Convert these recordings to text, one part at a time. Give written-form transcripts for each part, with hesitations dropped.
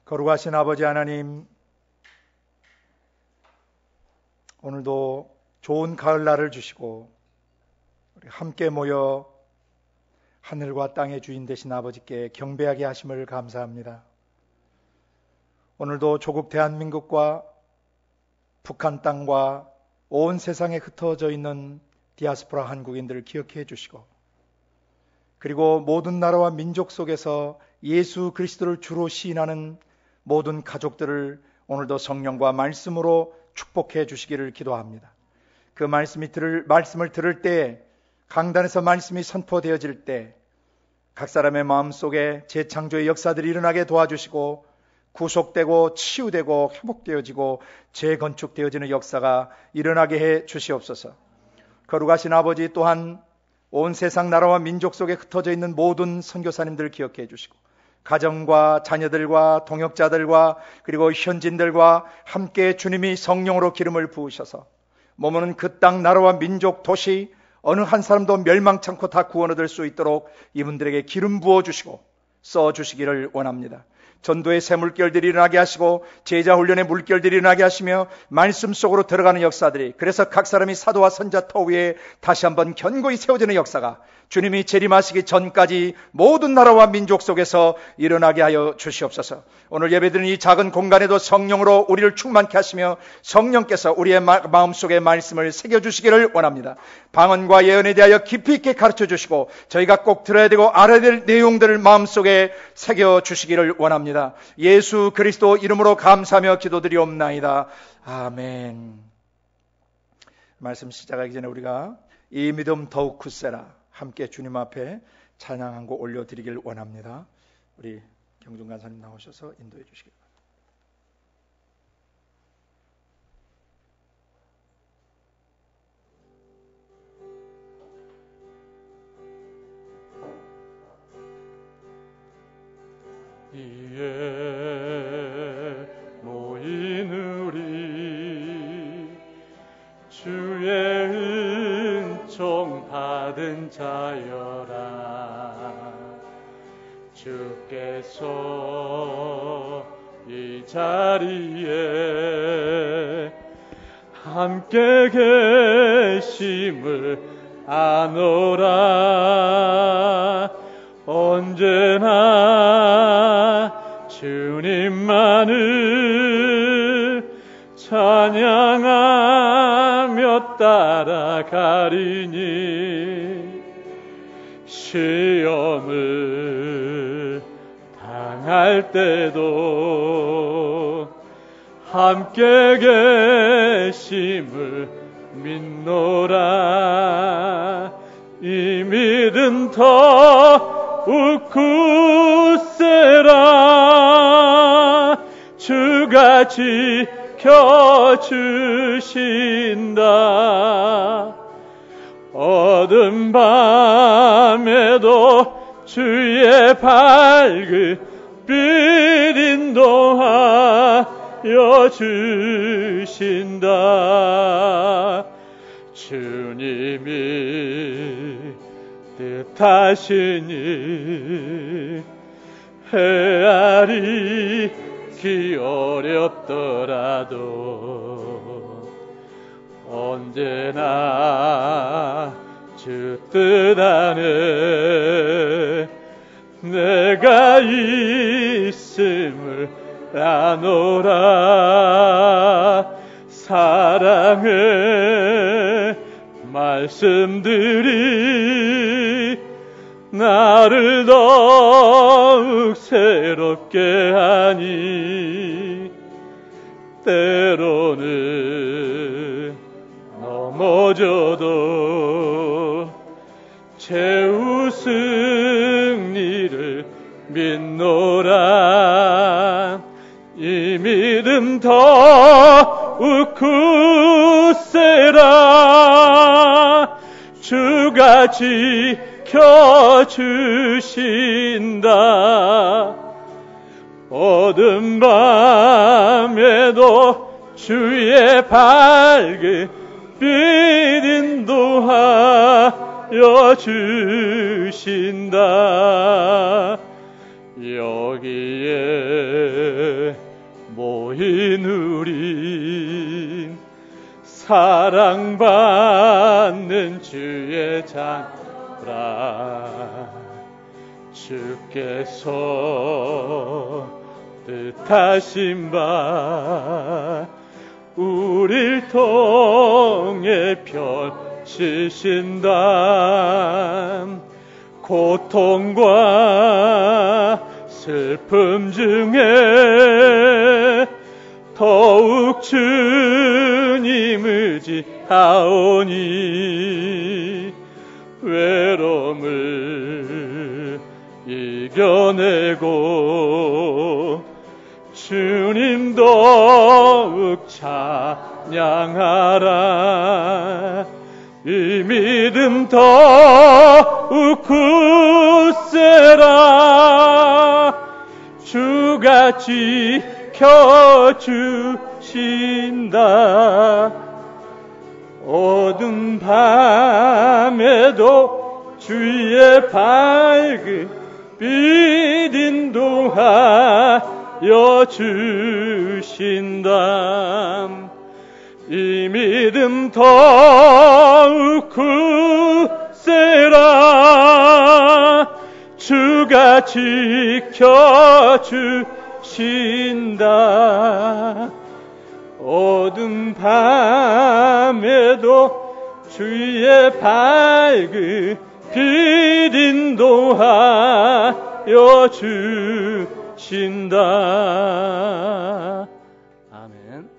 거룩하신 아버지 하나님, 오늘도 좋은 가을날을 주시고 우리 함께 모여 하늘과 땅의 주인 되신 아버지께 경배하게 하심을 감사합니다. 오늘도 조국 대한민국과 북한 땅과 온 세상에 흩어져 있는 디아스포라 한국인들을 기억해 주시고, 그리고 모든 나라와 민족 속에서 예수 그리스도를 주로 시인하는 모든 가족들을 오늘도 성령과 말씀으로 축복해 주시기를 기도합니다. 그 말씀을 들을 때, 강단에서 말씀이 선포되어질 때 각 사람의 마음속에 재창조의 역사들이 일어나게 도와주시고, 구속되고 치유되고 회복되어지고 재건축되어지는 역사가 일어나게 해 주시옵소서. 거룩하신 아버지, 또한 온 세상 나라와 민족 속에 흩어져 있는 모든 선교사님들을 기억해 주시고, 가정과 자녀들과 동역자들과 그리고 현진들과 함께 주님이 성령으로 기름을 부으셔서 머무는 그 땅, 나라와 민족, 도시 어느 한 사람도 멸망치 않고 다 구원 얻을 수 있도록 이분들에게 기름 부어주시고 써주시기를 원합니다. 전도의 새 물결들이 일어나게 하시고 제자 훈련의 물결들이 일어나게 하시며 말씀 속으로 들어가는 역사들이, 그래서 각 사람이 사도와 선자 터 위에 다시 한번 견고히 세워지는 역사가 주님이 재림하시기 전까지 모든 나라와 민족 속에서 일어나게 하여 주시옵소서. 오늘 예배드리는 이 작은 공간에도 성령으로 우리를 충만케 하시며 성령께서 우리의 마음속에 말씀을 새겨주시기를 원합니다. 방언과 예언에 대하여 깊이 있게 가르쳐 주시고 저희가 꼭 들어야 되고 알아야 될 내용들을 마음속에 새겨주시기를 원합니다. 예수 그리스도 이름으로 감사하며 기도드리옵나이다. 아멘. 말씀 시작하기 전에 우리가 이 믿음 더욱 굳세라 함께 주님 앞에 찬양 한 곡 올려드리길 원합니다. 우리 경중 간사님 나오셔서 인도해 주시기 바랍니다. 이에 모인 우리 주의 은총 받은 자여라. 주께서 이 자리에 함께 계심을 아노라. 언제나 주님만을 찬양하며 따라가리니 시험을 당할 때도 함께 계심을 믿노라. 이 믿음 더욱 굳세라. 주가 지켜주신다. 어두운 밤에도 주의 밝은 빛 인도하여 주신다. 주님이 뜻하시니 헤아리기 어렵더라도 언제나 주 뜻 안에 내가 있음을 아노라. 사랑의 말씀들이 나를 더욱 새롭게 하니 때로는 넘어져도 최후 승리를 믿노라. 이 믿음 더욱 굳세라. 주가 지켜주신다. 어두운 밤에도 주의 밝은 빛 인도하여 주신다. 여기에 모인 우리 사랑받는 주의 자녀라. 주께서 뜻하신 바 우릴 통해 펼치신다. 고통과 슬픔 중에 더욱 주님 의지하오니 외로움을 이겨내고 주님 더욱 찬양하라. 이 믿음 더욱 굳세라. 주가 지켜주신다. 어두운 밤에도 주의 밝은 빛 인도하여 주신다. 이 믿음 더욱 굳세라. 주가 지켜주신다. 어두운 밤에도 주의 밝은 빛 인도하여 주신다. 아멘.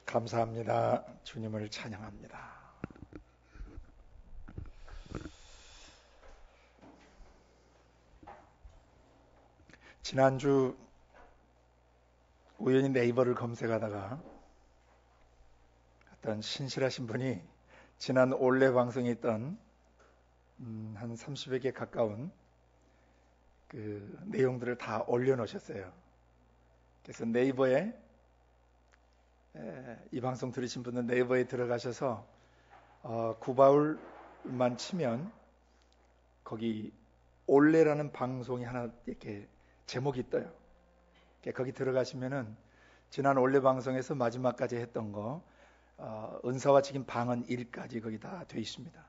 감사합니다. 주님을 찬양합니다. 지난주 우연히 네이버를 검색하다가 어떤 신실하신 분이 지난 올레 방송에 있던 한 30여 개 가까운 그 내용들을 다 올려놓으셨어요. 그래서 네이버에 이 방송 들으신 분은 네이버에 들어가셔서 구바울만 치면 거기 올레라는 방송이 하나 이렇게 제목이 떠요. 거기 들어가시면은 지난 올레 방송에서 마지막까지 했던 거 은사와 직임 방언 1까지 거기 다 돼 있습니다.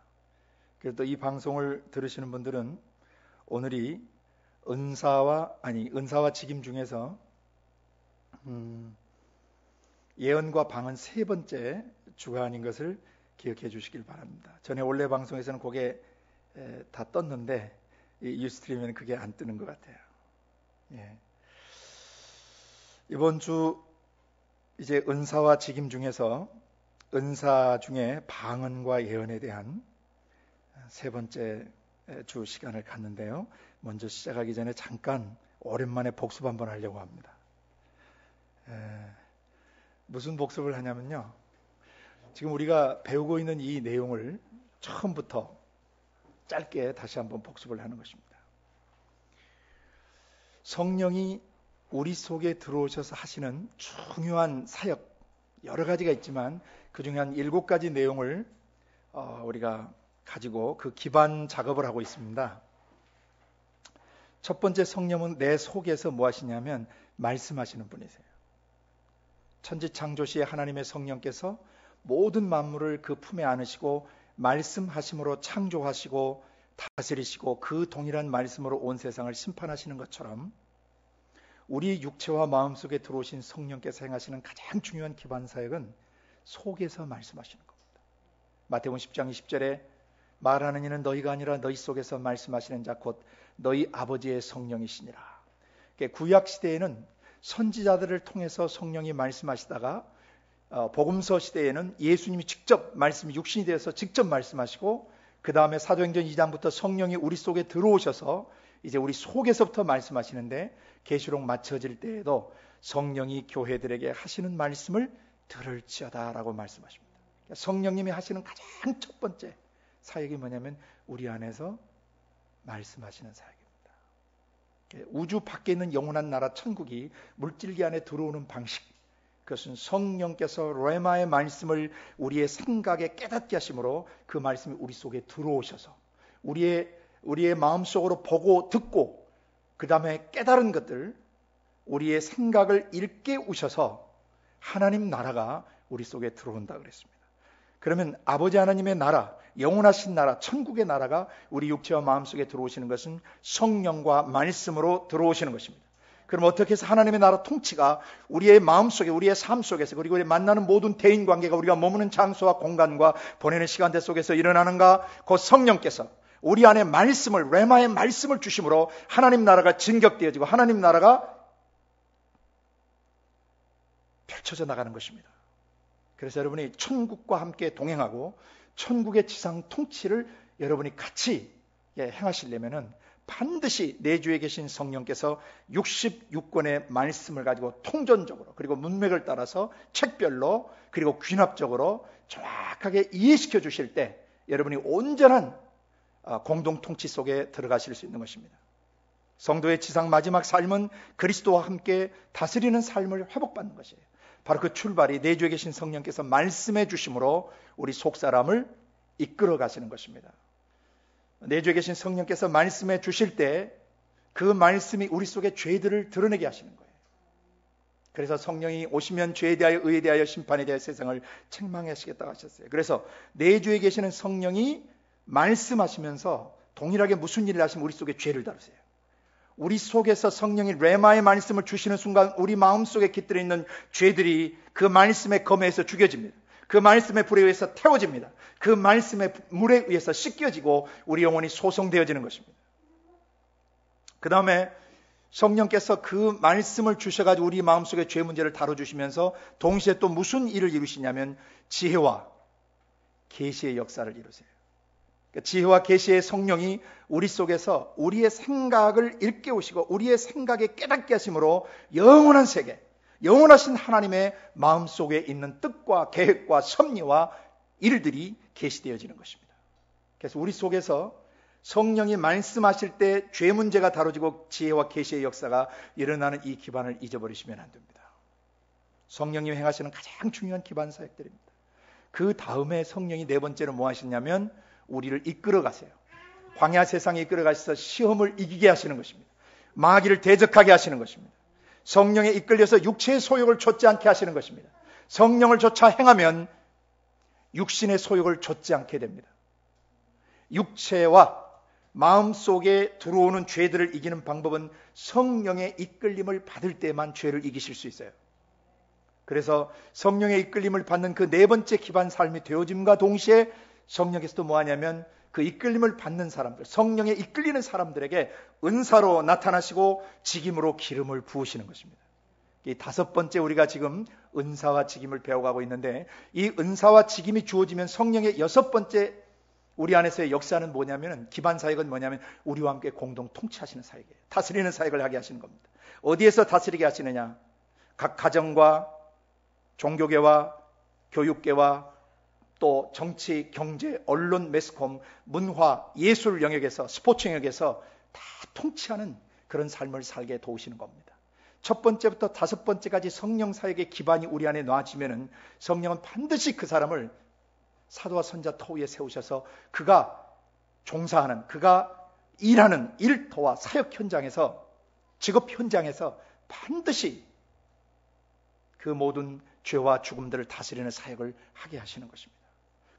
그래서 또 이 방송을 들으시는 분들은 오늘이 은사와 직임 중에서 예언과 방언 세 번째 주간인 것을 기억해 주시길 바랍니다. 전에 올레 방송에서는 그게 다 떴는데 이 유스트림에는 그게 안 뜨는 것 같아요. 예. 이번 주 이제 은사와 직임 중에서 은사 중에 방언과 예언에 대한 세 번째 주 시간을 갖는데요. 먼저 시작하기 전에 잠깐 오랜만에 복습 한번 하려고 합니다. 무슨 복습을 하냐면요. 지금 우리가 배우고 있는 이 내용을 처음부터 짧게 다시 한번 복습을 하는 것입니다. 성령이 우리 속에 들어오셔서 하시는 중요한 사역 여러 가지가 있지만 그 중에 한 7가지 내용을 우리가 가지고 그 기반 작업을 하고 있습니다. 첫 번째, 성령은 내 속에서 뭐 하시냐면 말씀하시는 분이세요. 천지창조시에 하나님의 성령께서 모든 만물을 그 품에 안으시고 말씀하심으로 창조하시고 다스리시고 그 동일한 말씀으로 온 세상을 심판하시는 것처럼 우리 육체와 마음 속에 들어오신 성령께서 행하시는 가장 중요한 기반 사역은 속에서 말씀하시는 겁니다. 마태복음 10장 20절에 말하는 이는 너희가 아니라 너희 속에서 말씀하시는 자 곧 너희 아버지의 성령이시니라. 구약 시대에는 선지자들을 통해서 성령이 말씀하시다가 복음서 시대에는 예수님이 직접 말씀이 육신이 되어서 직접 말씀하시고 그 다음에 사도행전 2장부터 성령이 우리 속에 들어오셔서 이제 우리 속에서부터 말씀하시는데 계시록 마쳐질 때에도 성령이 교회들에게 하시는 말씀을 들을지어다 라고 말씀하십니다. 성령님이 하시는 가장 첫 번째 사역이 뭐냐면 우리 안에서 말씀하시는 사역입니다. 우주 밖에 있는 영원한 나라 천국이 물질계 안에 들어오는 방식, 그것은 성령께서 레마의 말씀을 우리의 생각에 깨닫게 하심으로 그 말씀이 우리 속에 들어오셔서 우리의 마음속으로 보고 듣고 그 다음에 깨달은 것들, 우리의 생각을 일깨우셔서 하나님 나라가 우리 속에 들어온다 그랬습니다. 그러면 아버지 하나님의 나라, 영원하신 나라, 천국의 나라가 우리 육체와 마음속에 들어오시는 것은 성령과 말씀으로 들어오시는 것입니다. 그럼 어떻게 해서 하나님의 나라 통치가 우리의 마음속에, 우리의 삶 속에서, 그리고 우리 만나는 모든 대인관계가, 우리가 머무는 장소와 공간과 보내는 시간대 속에서 일어나는가? 그 성령께서 우리 안에 말씀을, 레마의 말씀을 주심으로 하나님 나라가 진격되어지고 하나님 나라가 펼쳐져 나가는 것입니다. 그래서 여러분이 천국과 함께 동행하고 천국의 지상 통치를 여러분이 같이 행하시려면은 반드시 내주에 계신 성령께서 66권의 말씀을 가지고 통전적으로, 그리고 문맥을 따라서 책별로, 그리고 귀납적으로 정확하게 이해시켜 주실 때 여러분이 온전한 공동 통치 속에 들어가실 수 있는 것입니다. 성도의 지상 마지막 삶은 그리스도와 함께 다스리는 삶을 회복받는 것이에요. 바로 그 출발이 내주에 계신 성령께서 말씀해 주심으로 우리 속사람을 이끌어 가시는 것입니다. 내주에 계신 성령께서 말씀해 주실 때 그 말씀이 우리 속의 죄들을 드러내게 하시는 거예요. 그래서 성령이 오시면 죄에 대하여, 의에 대하여, 심판에 대하여 세상을 책망하시겠다고 하셨어요. 그래서 내주에 계시는 성령이 말씀하시면서 동일하게 무슨 일을 하시면 우리 속의 죄를 다루세요. 우리 속에서 성령이 레마의 말씀을 주시는 순간 우리 마음속에 깃들어 있는 죄들이 그 말씀의 검에서 죽여집니다. 그 말씀의 불에 의해서 태워집니다. 그 말씀의 물에 의해서 씻겨지고 우리 영혼이 소성되어지는 것입니다. 그 다음에 성령께서 그 말씀을 주셔가지고 우리 마음속의 죄 문제를 다뤄주시면서 동시에 또 무슨 일을 이루시냐면 지혜와 계시의 역사를 이루세요. 지혜와 계시의 성령이 우리 속에서 우리의 생각을 일깨우시고 우리의 생각에 깨닫게 하심으로 영원한 세계, 영원하신 하나님의 마음속에 있는 뜻과 계획과 섭리와 일들이 계시되어지는 것입니다. 그래서 우리 속에서 성령이 말씀하실 때 죄 문제가 다뤄지고 지혜와 계시의 역사가 일어나는 이 기반을 잊어버리시면 안 됩니다. 성령이 행하시는 가장 중요한 기반 사역들입니다. 그 다음에 성령이 네 번째로 뭐 하시냐면 우리를 이끌어 가세요. 광야 세상에 이끌어 가셔서 시험을 이기게 하시는 것입니다. 마귀를 대적하게 하시는 것입니다. 성령에 이끌려서 육체의 소욕을 좇지 않게 하시는 것입니다. 성령을 좇아 행하면 육신의 소욕을 좇지 않게 됩니다. 육체와 마음속에 들어오는 죄들을 이기는 방법은 성령의 이끌림을 받을 때만 죄를 이기실 수 있어요. 그래서 성령의 이끌림을 받는 그 네 번째 기반 삶이 되어짐과 동시에 성령께서 또 뭐하냐면 그 이끌림을 받는 사람들, 성령에 이끌리는 사람들에게 은사로 나타나시고 직임으로 기름을 부으시는 것입니다. 이 다섯 번째 우리가 지금 은사와 직임을 배워가고 있는데 이 은사와 직임이 주어지면 성령의 여섯 번째 우리 안에서의 역사는 뭐냐면 기반 사역은 뭐냐면 우리와 함께 공동 통치하시는 사역이에요. 다스리는 사역을 하게 하시는 겁니다. 어디에서 다스리게 하시느냐? 각 가정과 종교계와 교육계와 또 정치, 경제, 언론, 매스컴, 문화, 예술 영역에서 스포츠 영역에서 다 통치하는 그런 삶을 살게 도우시는 겁니다. 첫 번째부터 다섯 번째까지 성령 사역의 기반이 우리 안에 놓아지면은 성령은 반드시 그 사람을 사도와 선자 터위에 세우셔서 그가 종사하는, 그가 일하는 일터와 사역 현장에서, 직업 현장에서 반드시 그 모든 죄와 죽음들을 다스리는 사역을 하게 하시는 것입니다.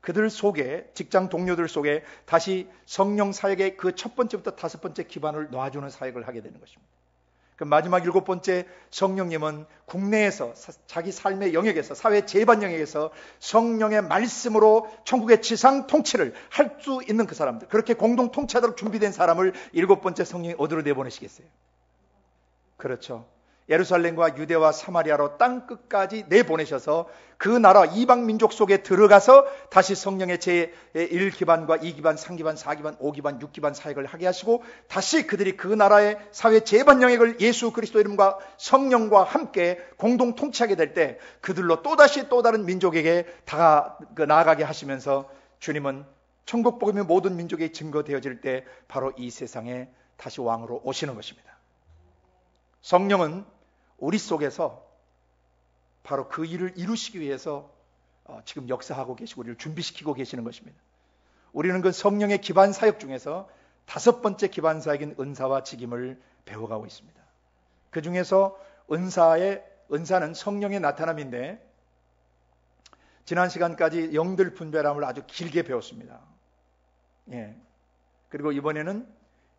그들 속에, 직장 동료들 속에 다시 성령 사역의 그 첫 번째부터 다섯 번째 기반을 놓아주는 사역을 하게 되는 것입니다. 그 마지막 일곱 번째 성령님은 국내에서 자기 삶의 영역에서, 사회 재반 영역에서 성령의 말씀으로 천국의 지상 통치를 할 수 있는 그 사람들, 그렇게 공동 통치하도록 준비된 사람을 일곱 번째 성령이 어디로 내보내시겠어요? 그렇죠. 예루살렘과 유대와 사마리아로 땅 끝까지 내보내셔서 그 나라 이방 민족 속에 들어가서 다시 성령의 제1기반과 2기반, 3기반, 4기반, 5기반, 6기반 사역을 하게 하시고 다시 그들이 그 나라의 사회 재반 영역을 예수 그리스도 이름과 성령과 함께 공동 통치하게 될 때 그들로 또다시 또 다른 민족에게 나아가게 하시면서 주님은 천국 복음이 모든 민족에 증거되어질 때 바로 이 세상에 다시 왕으로 오시는 것입니다. 성령은 우리 속에서 바로 그 일을 이루시기 위해서 지금 역사하고 계시고 우리를 준비시키고 계시는 것입니다. 우리는 그 성령의 기반 사역 중에서 다섯 번째 기반 사역인 은사와 직임을 배워가고 있습니다. 그 중에서 은사는 성령의 나타남인데 지난 시간까지 영들 분별함을 아주 길게 배웠습니다. 예. 그리고 이번에는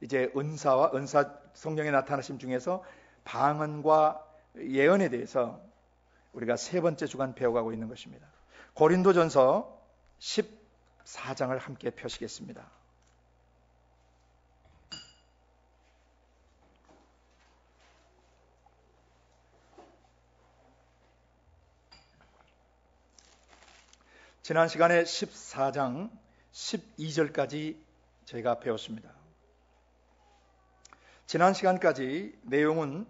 이제 은사 성령의 나타나심 중에서 방언과 예언에 대해서 우리가 세 번째 주간 배워가고 있는 것입니다. 고린도전서 14장을 함께 펴시겠습니다. 지난 시간에 14장 12절까지 저희가 배웠습니다. 지난 시간까지 내용은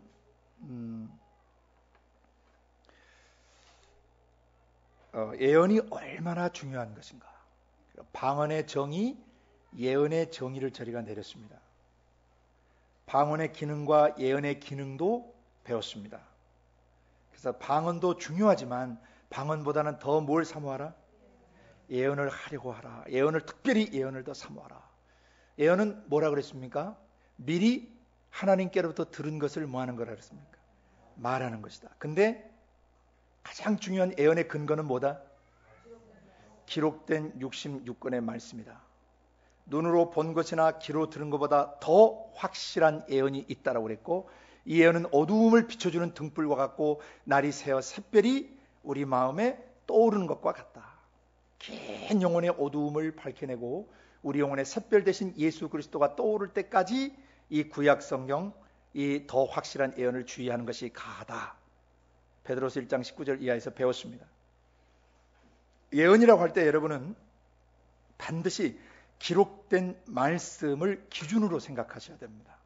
예언이 얼마나 중요한 것인가, 방언의 정의, 예언의 정의를 저희가 내렸습니다. 방언의 기능과 예언의 기능도 배웠습니다. 그래서 방언도 중요하지만 방언보다는 더 뭘 사모하라? 예언을 하려고 하라. 특별히 예언을 더 사모하라. 예언은 뭐라 그랬습니까? 미리 하나님께로부터 들은 것을 뭐 하는 거라 그랬습니까? 말하는 것이다. 근데 가장 중요한 예언의 근거는 뭐다? 기록된 66권의 말씀이다. 눈으로 본 것이나 귀로 들은 것보다 더 확실한 예언이 있다라고 그랬고, 이 예언은 어두움을 비춰주는 등불과 같고 날이 새어 샛별이 우리 마음에 떠오르는 것과 같다. 긴 영혼의 어두움을 밝혀내고 우리 영혼의 샛별 대신 예수 그리스도가 떠오를 때까지 이 구약 성경, 이 더 확실한 예언을 주의하는 것이 가하다. 베드로서 1장 19절 이하에서 배웠습니다. 예언이라고 할 때 여러분은 반드시 기록된 말씀을 기준으로 생각하셔야 됩니다.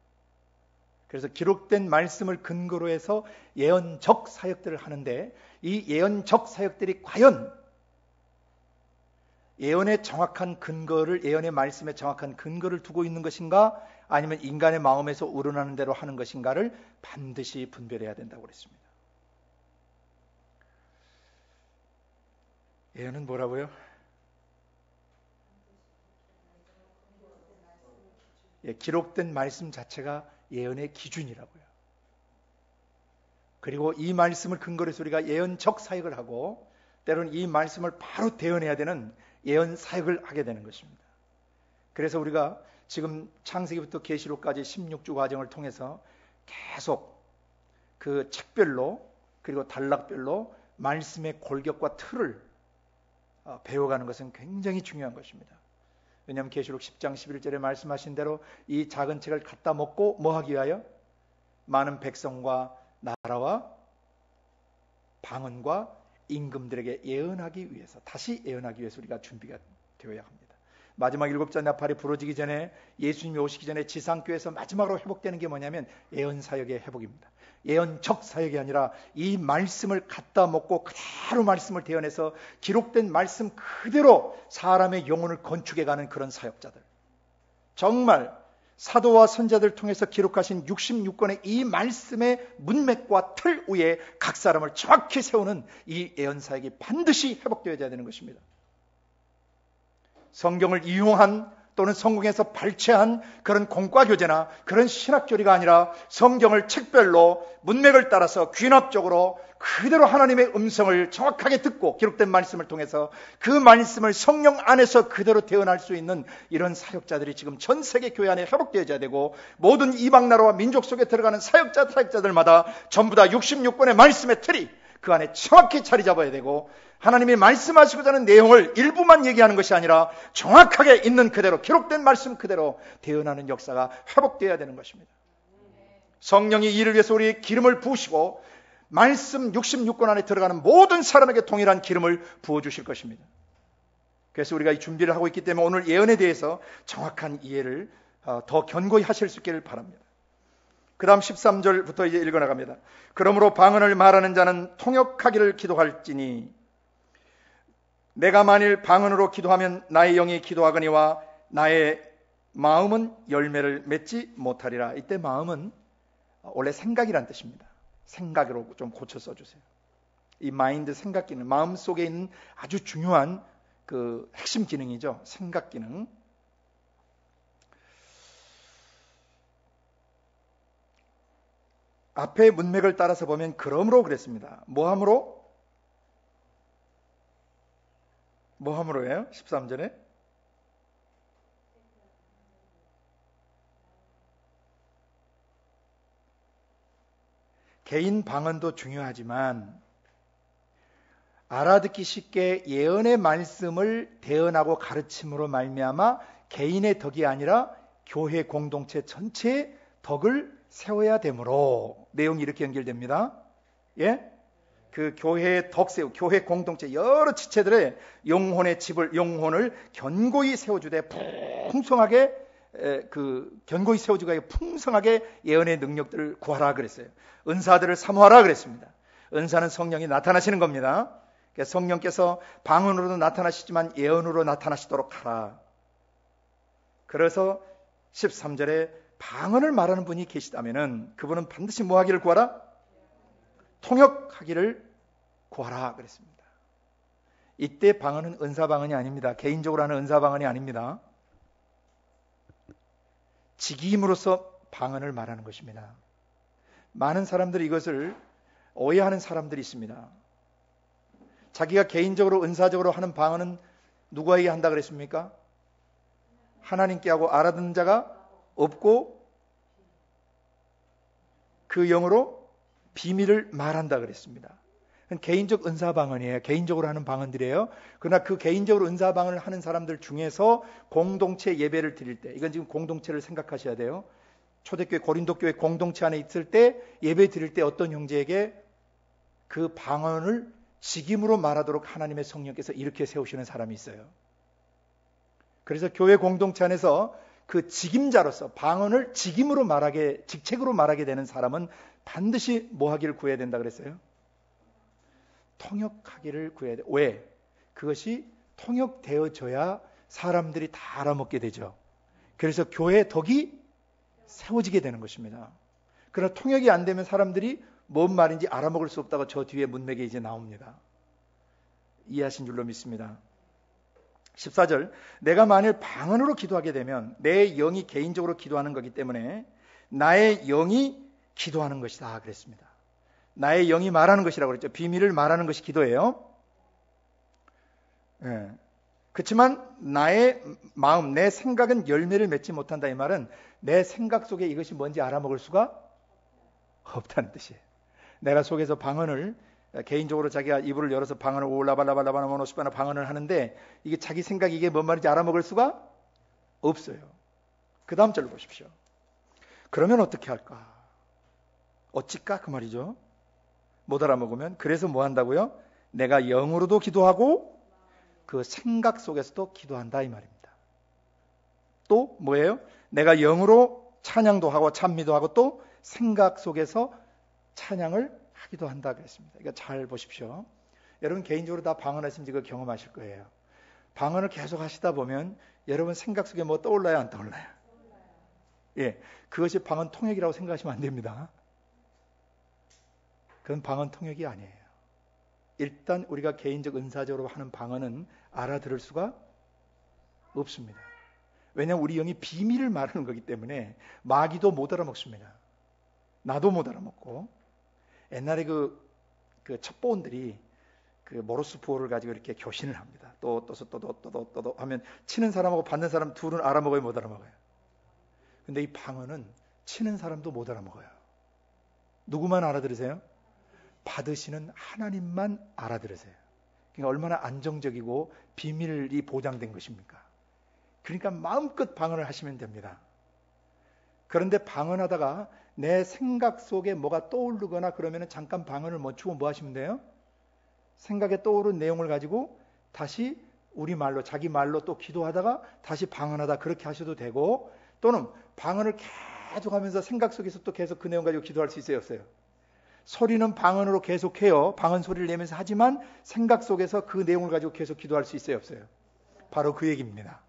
그래서 기록된 말씀을 근거로 해서 예언적 사역들을 하는데, 이 예언적 사역들이 과연 예언의 정확한 근거를, 예언의 말씀에 정확한 근거를 두고 있는 것인가, 아니면 인간의 마음에서 우러나는 대로 하는 것인가를 반드시 분별해야 된다고 그랬습니다. 예언은 뭐라고요? 기록된 말씀 자체가 예언의 기준이라고요. 그리고 이 말씀을 근거로 해서 우리가 예언적 사역을 하고, 때로는 이 말씀을 바로 대언해야 되는 예언 사역을 하게 되는 것입니다. 그래서 우리가 지금 창세기부터 계시록까지 16주 과정을 통해서 계속 그 책별로, 그리고 단락별로 말씀의 골격과 틀을 배워가는 것은 굉장히 중요한 것입니다. 왜냐하면 계시록 10장 11절에 말씀하신 대로 이 작은 책을 갖다 먹고 뭐 하기 위하여? 많은 백성과 나라와 방언과 임금들에게 예언하기 위해서, 다시 예언하기 위해서 우리가 준비가 되어야 합니다. 마지막 7자 나팔이 부러지기 전에, 예수님이 오시기 전에 지상교회에서 마지막으로 회복되는 게 뭐냐면 예언 사역의 회복입니다. 예언적 사역이 아니라 이 말씀을 갖다 먹고 그대로 말씀을 대언해서 기록된 말씀 그대로 사람의 영혼을 건축해가는 그런 사역자들, 정말 사도와 선자들 통해서 기록하신 66권의 이 말씀의 문맥과 틀 위에 각 사람을 정확히 세우는 이 예언 사역이 반드시 회복되어야 되는 것입니다. 성경을 이용한 또는 성경에서 발췌한 그런 공과교제나 그런 신학교리가 아니라 성경을 책별로 문맥을 따라서 귀납적으로 그대로 하나님의 음성을 정확하게 듣고 기록된 말씀을 통해서 그 말씀을 성령 안에서 그대로 대언할 수 있는 이런 사역자들이 지금 전 세계 교회 안에 회복되어야 되고, 모든 이방 나라와 민족 속에 들어가는 사역자들마다 전부 다 66권의 말씀의 틀이 그 안에 정확히 자리 잡아야 되고, 하나님이 말씀하시고자 하는 내용을 일부만 얘기하는 것이 아니라 정확하게 있는 그대로 기록된 말씀 그대로 대언하는 역사가 회복되어야 되는 것입니다. 성령이 이를 위해서 우리 기름을 부으시고 말씀 66권 안에 들어가는 모든 사람에게 동일한 기름을 부어주실 것입니다. 그래서 우리가 이 준비를 하고 있기 때문에 오늘 예언에 대해서 정확한 이해를 더 견고히 하실 수 있기를 바랍니다. 그 다음 13절부터 이제 읽어나갑니다. 그러므로 방언을 말하는 자는 통역하기를 기도할지니 내가 만일 방언으로 기도하면 나의 영이 기도하거니와 나의 마음은 열매를 맺지 못하리라. 이때 마음은 원래 생각이란 뜻입니다. 생각으로 좀 고쳐 써주세요. 이 마인드, 생각 기능, 마음 속에 있는 아주 중요한 그 핵심 기능이죠. 생각 기능. 앞에 문맥을 따라서 보면 그러므로 그랬습니다. 뭐함으로? 뭐함으로예요? 13절에 개인 방언도 중요하지만 알아듣기 쉽게 예언의 말씀을 대언하고 가르침으로 말미암아 개인의 덕이 아니라 교회 공동체 전체의 덕을 세워야 되므로 내용이 이렇게 연결됩니다. 예? 그 교회의 덕 세우, 교회 공동체 여러 지체들의 영혼을 견고히 세워주되 풍성하게 견고히 세워주고 풍성하게 예언의 능력들을 구하라 그랬어요. 은사들을 사모하라 그랬습니다. 은사는 성령이 나타나시는 겁니다. 성령께서 방언으로도 나타나시지만 예언으로 나타나시도록 하라. 그래서 13절에 방언을 말하는 분이 계시다면은 그분은 반드시 뭐 하기를 구하라? 통역하기를 구하라 그랬습니다. 이때 방언은 은사 방언이 아닙니다. 개인적으로 하는 은사 방언이 아닙니다. 직임으로서 방언을 말하는 것입니다. 많은 사람들이 이것을 오해하는 사람들이 있습니다. 자기가 개인적으로 은사적으로 하는 방언은 누구에게 한다 그랬습니까? 하나님께 하고 알아듣는 자가 없고 그 영으로 비밀을 말한다 그랬습니다. 개인적 은사 방언이에요. 개인적으로 하는 방언들이에요. 그러나 그 개인적으로 은사 방언을 하는 사람들 중에서 공동체 예배를 드릴 때, 이건 지금 공동체를 생각하셔야 돼요. 초대교회 고린도 교회 공동체 안에 있을 때 예배 드릴 때 어떤 형제에게 그 방언을 직임으로 말하도록 하나님의 성령께서 이렇게 세우시는 사람이 있어요. 그래서 교회 공동체 안에서 그 직임자로서 방언을 직임으로 말하게, 직책으로 말하게 되는 사람은 반드시 뭐 하기를 구해야 된다 그랬어요? 통역하기를 구해야 돼. 왜? 그것이 통역되어져야 사람들이 다 알아먹게 되죠. 그래서 교회의 덕이 세워지게 되는 것입니다. 그러나 통역이 안 되면 사람들이 뭔 말인지 알아먹을 수 없다고 저 뒤에 문맥에 이제 나옵니다. 이해하신 줄로 믿습니다. 14절, 내가 만일 방언으로 기도하게 되면 내 영이 개인적으로 기도하는 거기 때문에 나의 영이 기도하는 것이다 그랬습니다. 나의 영이 말하는 것이라고 그랬죠. 비밀을 말하는 것이 기도예요. 예. 그렇지만 나의 마음, 내 생각은 열매를 맺지 못한다. 이 말은 내 생각 속에 이것이 뭔지 알아먹을 수가 없다는 뜻이에요. 내가 속에서 방언을 개인적으로 자기가 이불을 열어서 방언을 올라발라발라바나모노시바나 방언을 하는데 이게 자기 생각이 이게 뭔 말인지 알아먹을 수가 없어요. 그 다음 절을 보십시오. 그러면 어떻게 할까? 어찌까? 그 말이죠. 못 알아먹으면. 그래서 뭐 한다고요? 내가 영으로도 기도하고 그 생각 속에서도 기도한다 이 말입니다. 또 뭐예요? 내가 영으로 찬양도 하고 찬미도 하고 또 생각 속에서 찬양을 하기도 한다 그랬습니다. 그러니까 잘 보십시오. 여러분 개인적으로 다 방언하시면 이거 경험하실 거예요. 방언을 계속 하시다 보면 여러분 생각 속에 뭐 떠올라요? 안 떠올라요? 예, 그것이 방언 통역이라고 생각하시면 안 됩니다. 그건 방언 통역이 아니에요. 일단 우리가 개인적 은사적으로 하는 방언은 알아들을 수가 없습니다. 왜냐하면 우리 영이 비밀을 말하는 거기 때문에 마귀도 못 알아먹습니다. 나도 못 알아먹고. 옛날에 그 첩보원들이 그 모르스 부호를 가지고 이렇게 교신을 합니다. 또 하면 치는 사람하고 받는 사람 둘은 알아먹어요, 못 알아먹어요? 근데 이 방언은 치는 사람도 못 알아먹어요. 누구만 알아들으세요? 받으시는 하나님만 알아들으세요. 그러니까 얼마나 안정적이고 비밀이 보장된 것입니까? 그러니까 마음껏 방언을 하시면 됩니다. 그런데 방언하다가 내 생각 속에 뭐가 떠오르거나 그러면 잠깐 방언을 멈추고 뭐 하시면 돼요? 생각에 떠오른 내용을 가지고 다시 우리말로 자기 말로 또 기도하다가 다시 방언하다 그렇게 하셔도 되고, 또는 방언을 계속 하면서 생각 속에서 또 계속 그 내용 가지고 기도할 수 있어요, 없어요? 소리는 방언으로 계속해요. 방언 소리를 내면서 하지만 생각 속에서 그 내용을 가지고 계속 기도할 수 있어요, 없어요? 바로 그 얘기입니다.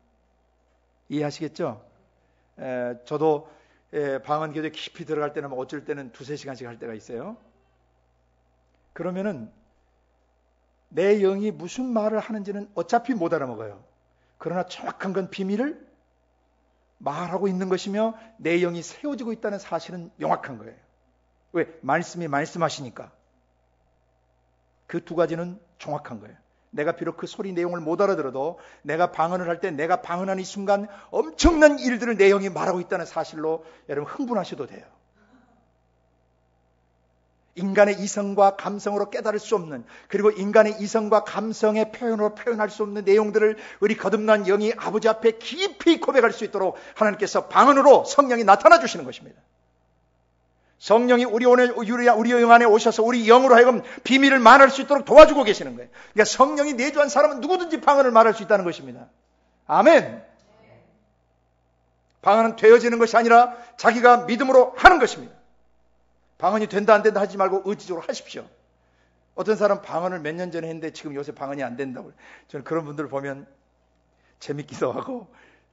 이해하시겠죠? 저도 방언 기도에 깊이 들어갈 때는 어쩔 때는 2-3시간씩 할 때가 있어요. 그러면은 내 영이 무슨 말을 하는지는 어차피 못 알아먹어요. 그러나 정확한 건 비밀을 말하고 있는 것이며 내 영이 세워지고 있다는 사실은 명확한 거예요. 왜? 말씀이 말씀하시니까. 그 두 가지는 정확한 거예요. 내가 비록 그 소리 내용을 못 알아들어도 내가 방언을 할 때 내가 방언하는 이 순간 엄청난 일들을 내 영이 말하고 있다는 사실로 여러분 흥분하셔도 돼요. 인간의 이성과 감성으로 깨달을 수 없는, 그리고 인간의 이성과 감성의 표현으로 표현할 수 없는 내용들을 우리 거듭난 영이 아버지 앞에 깊이 고백할 수 있도록 하나님께서 방언으로 성령이 나타나 주시는 것입니다. 성령이 우리 영 안에 오셔서 우리 영으로 하여금 비밀을 말할 수 있도록 도와주고 계시는 거예요. 그러니까 성령이 내주한 사람은 누구든지 방언을 말할 수 있다는 것입니다. 아멘. 방언은 되어지는 것이 아니라 자기가 믿음으로 하는 것입니다. 방언이 된다 안 된다 하지 말고 의지적으로 하십시오. 어떤 사람 방언을 몇 년 전에 했는데 지금 요새 방언이 안 된다고. 저는 그런 분들을 보면 재밌기도 하고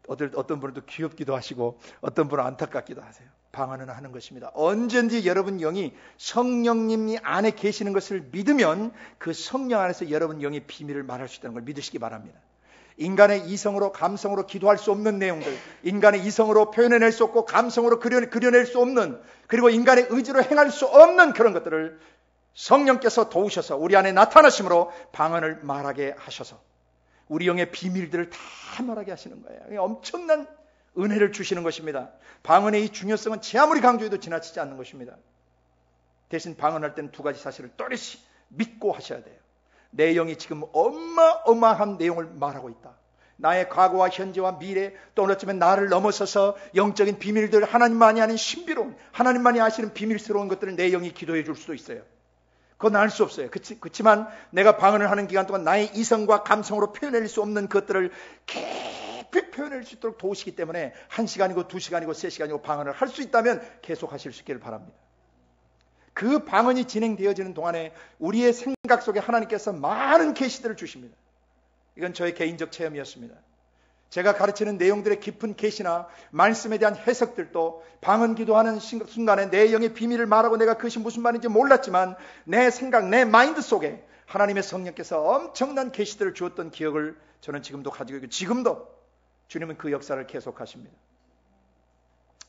어떤 분은 또 귀엽기도 하시고 어떤 분은 안타깝기도 하세요. 방언은 하는 것입니다. 언제든지 여러분 영이 성령님이 안에 계시는 것을 믿으면 그 성령 안에서 여러분 영이 비밀을 말할 수 있다는 걸 믿으시기 바랍니다. 인간의 이성으로 감성으로 기도할 수 없는 내용들, 인간의 이성으로 표현해낼 수 없고 감성으로 그려낼 수 없는, 그리고 인간의 의지로 행할 수 없는 그런 것들을 성령께서 도우셔서 우리 안에 나타나심으로 방언을 말하게 하셔서 우리 영의 비밀들을 다 말하게 하시는 거예요. 엄청난 은혜를 주시는 것입니다. 방언의 이 중요성은 제 아무리 강조해도 지나치지 않는 것입니다. 대신 방언할 때는 두 가지 사실을 또렷이 믿고 하셔야 돼요. 내 영이 지금 어마어마한 내용을 말하고 있다. 나의 과거와 현재와 미래, 또 어쩌면 나를 넘어서서 영적인 비밀들, 하나님만이 아닌 신비로운, 하나님만이 아시는 비밀스러운 것들을 내 영이 기도해 줄 수도 있어요. 그건 알 수 없어요. 그렇지만 내가 방언을 하는 기간 동안 나의 이성과 감성으로 표현할 수 없는 것들을 깊이 표현할 수 있도록 도우시기 때문에 1시간이고 2시간이고 3시간이고 방언을 할 수 있다면 계속 하실 수 있기를 바랍니다. 그 방언이 진행되어지는 동안에 우리의 생각 속에 하나님께서 많은 계시들을 주십니다. 이건 저의 개인적 체험이었습니다. 제가 가르치는 내용들의 깊은 계시나 말씀에 대한 해석들도 방언 기도하는 순간에 내 영의 비밀을 말하고 내가 그것이 무슨 말인지 몰랐지만 내 생각, 내 마인드 속에 하나님의 성령께서 엄청난 계시들을 주었던 기억을 저는 지금도 가지고 있고 지금도 주님은 그 역사를 계속하십니다.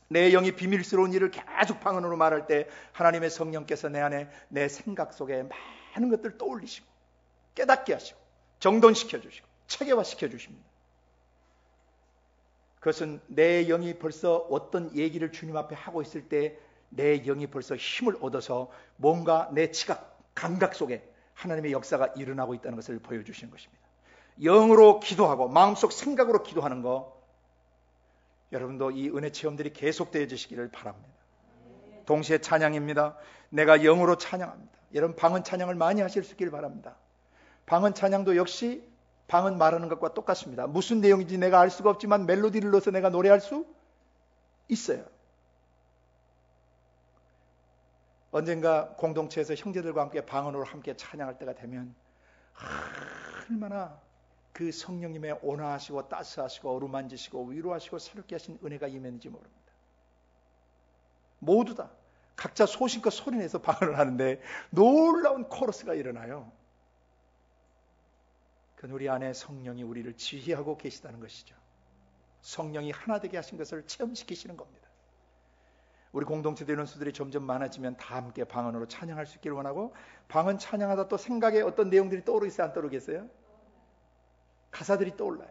내 영이 비밀스러운 일을 계속 방언으로 말할 때 하나님의 성령께서 내 안에 내 생각 속에 많은 것들을 떠올리시고 깨닫게 하시고 정돈시켜 주시고 체계화시켜 주십니다. 그것은 내 영이 벌써 어떤 얘기를 주님 앞에 하고 있을 때 내 영이 벌써 힘을 얻어서 뭔가 내 지각, 감각 속에 하나님의 역사가 일어나고 있다는 것을 보여주시는 것입니다. 영으로 기도하고 마음속 생각으로 기도하는 거, 여러분도 이 은혜 체험들이 계속되어지시기를 바랍니다. 동시에 찬양입니다. 내가 영으로 찬양합니다. 여러분 방언 찬양을 많이 하실 수 있기를 바랍니다. 방언 찬양도 역시 방언 말하는 것과 똑같습니다. 무슨 내용인지 내가 알 수가 없지만 멜로디를 넣어서 내가 노래할 수 있어요. 언젠가 공동체에서 형제들과 함께 방언으로 함께 찬양할 때가 되면 얼마나 그 성령님의 온화하시고 따스하시고 어루만지시고 위로하시고 새롭게 하신 은혜가 임했는지 모릅니다. 모두 다 각자 소신껏 소리내서 방언을 하는데 놀라운 코러스가 일어나요. 그건 우리 안에 성령이 우리를 지휘하고 계시다는 것이죠. 성령이 하나 되게 하신 것을 체험시키시는 겁니다. 우리 공동체도 이런 수들이 점점 많아지면 다 함께 방언으로 찬양할 수 있기를 원하고, 방언 찬양하다 또 생각에 어떤 내용들이 떠오르겠어요? 안 떠오르겠어요? 가사들이 떠올라요.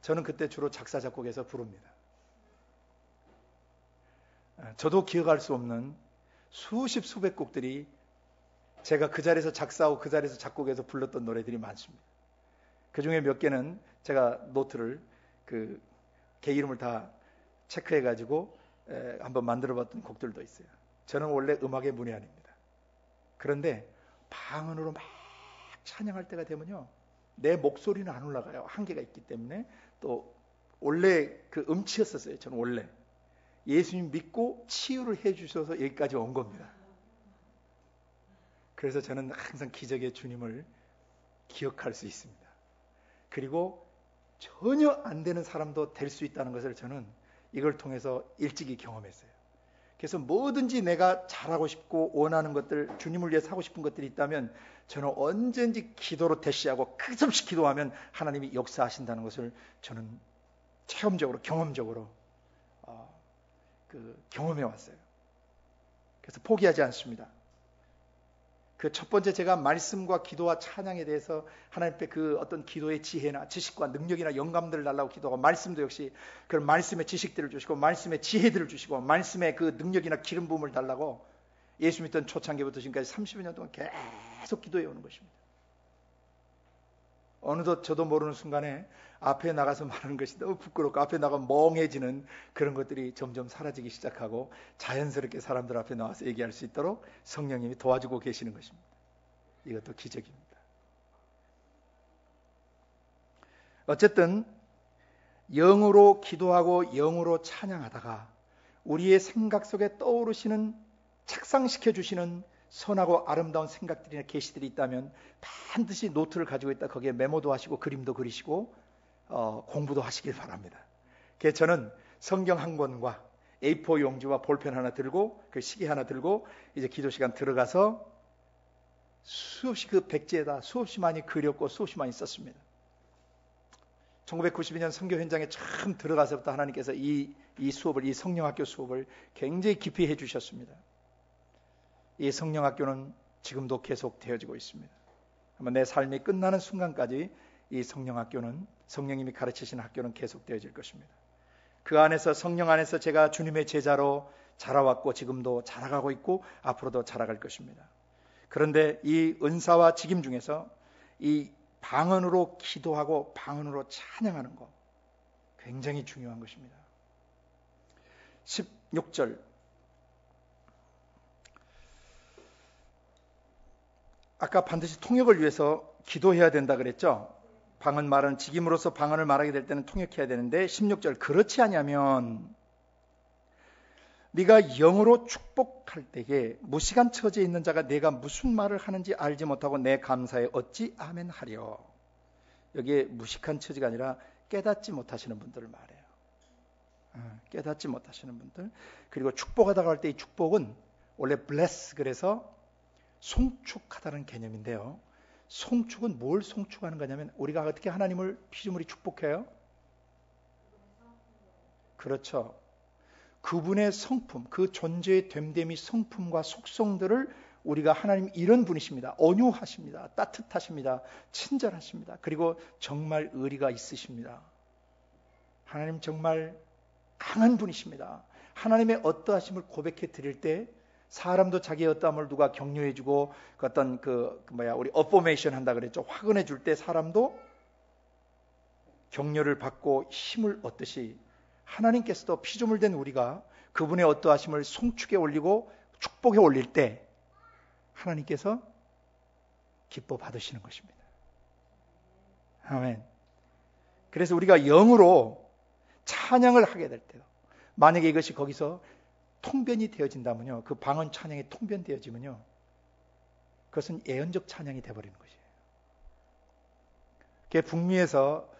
저는 그때 주로 작사 작곡해서 부릅니다. 저도 기억할 수 없는 수십 수백 곡들이 제가 그 자리에서 작사하고 그 자리에서 작곡해서 불렀던 노래들이 많습니다. 그 중에 몇 개는 제가 노트를 개 이름을 다 체크해가지고 한번 만들어봤던 곡들도 있어요. 저는 원래 음악의 문외한입니다. 그런데 방언으로 막 찬양할 때가 되면요, 내 목소리는 안 올라가요. 한계가 있기 때문에. 또 원래 그 음치였었어요. 저는 원래 예수님 믿고 치유를 해주셔서 여기까지 온 겁니다. 그래서 저는 항상 기적의 주님을 기억할 수 있습니다. 그리고 전혀 안 되는 사람도 될 수 있다는 것을 저는 이걸 통해서 일찍이 경험했어요. 그래서 뭐든지 내가 잘하고 싶고 원하는 것들, 주님을 위해서 하고 싶은 것들이 있다면 저는 언제든지 기도로 대시하고 끝없이 기도하면 하나님이 역사하신다는 것을 저는 체험적으로, 경험적으로 경험해 왔어요. 그래서 포기하지 않습니다. 그 첫 번째 제가 말씀과 기도와 찬양에 대해서 하나님께 그 어떤 기도의 지혜나 지식과 능력이나 영감들을 달라고 기도하고, 말씀도 역시 그런 말씀의 지식들을 주시고 말씀의 지혜들을 주시고 말씀의 그 능력이나 기름 부음을 달라고 예수 믿던 초창기부터 지금까지 30여 년 동안 계속 기도해 오는 것입니다. 어느덧 저도 모르는 순간에 앞에 나가서 말하는 것이 너무 부끄럽고 앞에 나가면 멍해지는 그런 것들이 점점 사라지기 시작하고 자연스럽게 사람들 앞에 나와서 얘기할 수 있도록 성령님이 도와주고 계시는 것입니다. 이것도 기적입니다. 어쨌든 영으로 기도하고 영으로 찬양하다가 우리의 생각 속에 떠오르시는, 착상시켜 주시는 선하고 아름다운 생각들이나 계시들이 있다면 반드시 노트를 가지고 있다 거기에 메모도 하시고 그림도 그리시고 공부도 하시길 바랍니다. 그래서 저는 성경 한 권과 A4 용지와 볼펜 하나 들고 그 시계 하나 들고 이제 기도 시간 들어가서 수없이 그 백지에다 수없이 많이 그렸고 수없이 많이 썼습니다. 1992년 선교 현장에 처음 들어가서부터 하나님께서 이 수업을, 이 성령학교 수업을 굉장히 깊이 해주셨습니다. 이 성령학교는 지금도 계속 되어지고 있습니다. 아마 내 삶이 끝나는 순간까지 이 성령학교는, 성령님이 가르치신 학교는 계속 되어질 것입니다. 그 안에서, 성령 안에서 제가 주님의 제자로 자라왔고 지금도 자라가고 있고 앞으로도 자라갈 것입니다. 그런데 이 은사와 직임 중에서 이 방언으로 기도하고 방언으로 찬양하는 것 굉장히 중요한 것입니다. 16절, 아까 반드시 통역을 위해서 기도해야 된다 그랬죠. 방언 말은 직임으로서 방언을 말하게 될 때는 통역해야 되는데 16절, 그렇지 아니하면 네가 영으로 축복할 때에 무시간 처지에 있는 자가 내가 무슨 말을 하는지 알지 못하고 내 감사에 어찌 아멘 하려. 여기에 무식한 처지가 아니라 깨닫지 못하시는 분들을 말해요. 깨닫지 못하시는 분들. 그리고 축복하다가 할 때 이 축복은 원래 bless, 그래서 송축하다는 개념인데요. 송축은 뭘 송축하는 거냐면 우리가 어떻게 하나님을 피조물이 축복해요? 그렇죠. 그분의 성품, 그 존재의 됨됨이 성품과 속성들을 우리가 하나님 이런 분이십니다. 온유하십니다. 따뜻하십니다. 친절하십니다. 그리고 정말 의리가 있으십니다. 하나님 정말 강한 분이십니다. 하나님의 어떠하심을 고백해 드릴 때 사람도 자기의 어떠함을 누가 격려해주고 어떤 우리 어포메이션 한다 그랬죠. 확언해 줄 때 사람도 격려를 받고 힘을 얻듯이 하나님께서도 피조물 된 우리가 그분의 어떠하심을 송축에 올리고 축복에 올릴 때 하나님께서 기뻐 받으시는 것입니다. 아멘. 그래서 우리가 영으로 찬양을 하게 될 때도, 만약에 이것이 거기서 통변이 되어진다면요, 그 방언 찬양이 통변되어지면요, 그것은 예언적 찬양이 되어버리는 것이에요. 그게 북미에서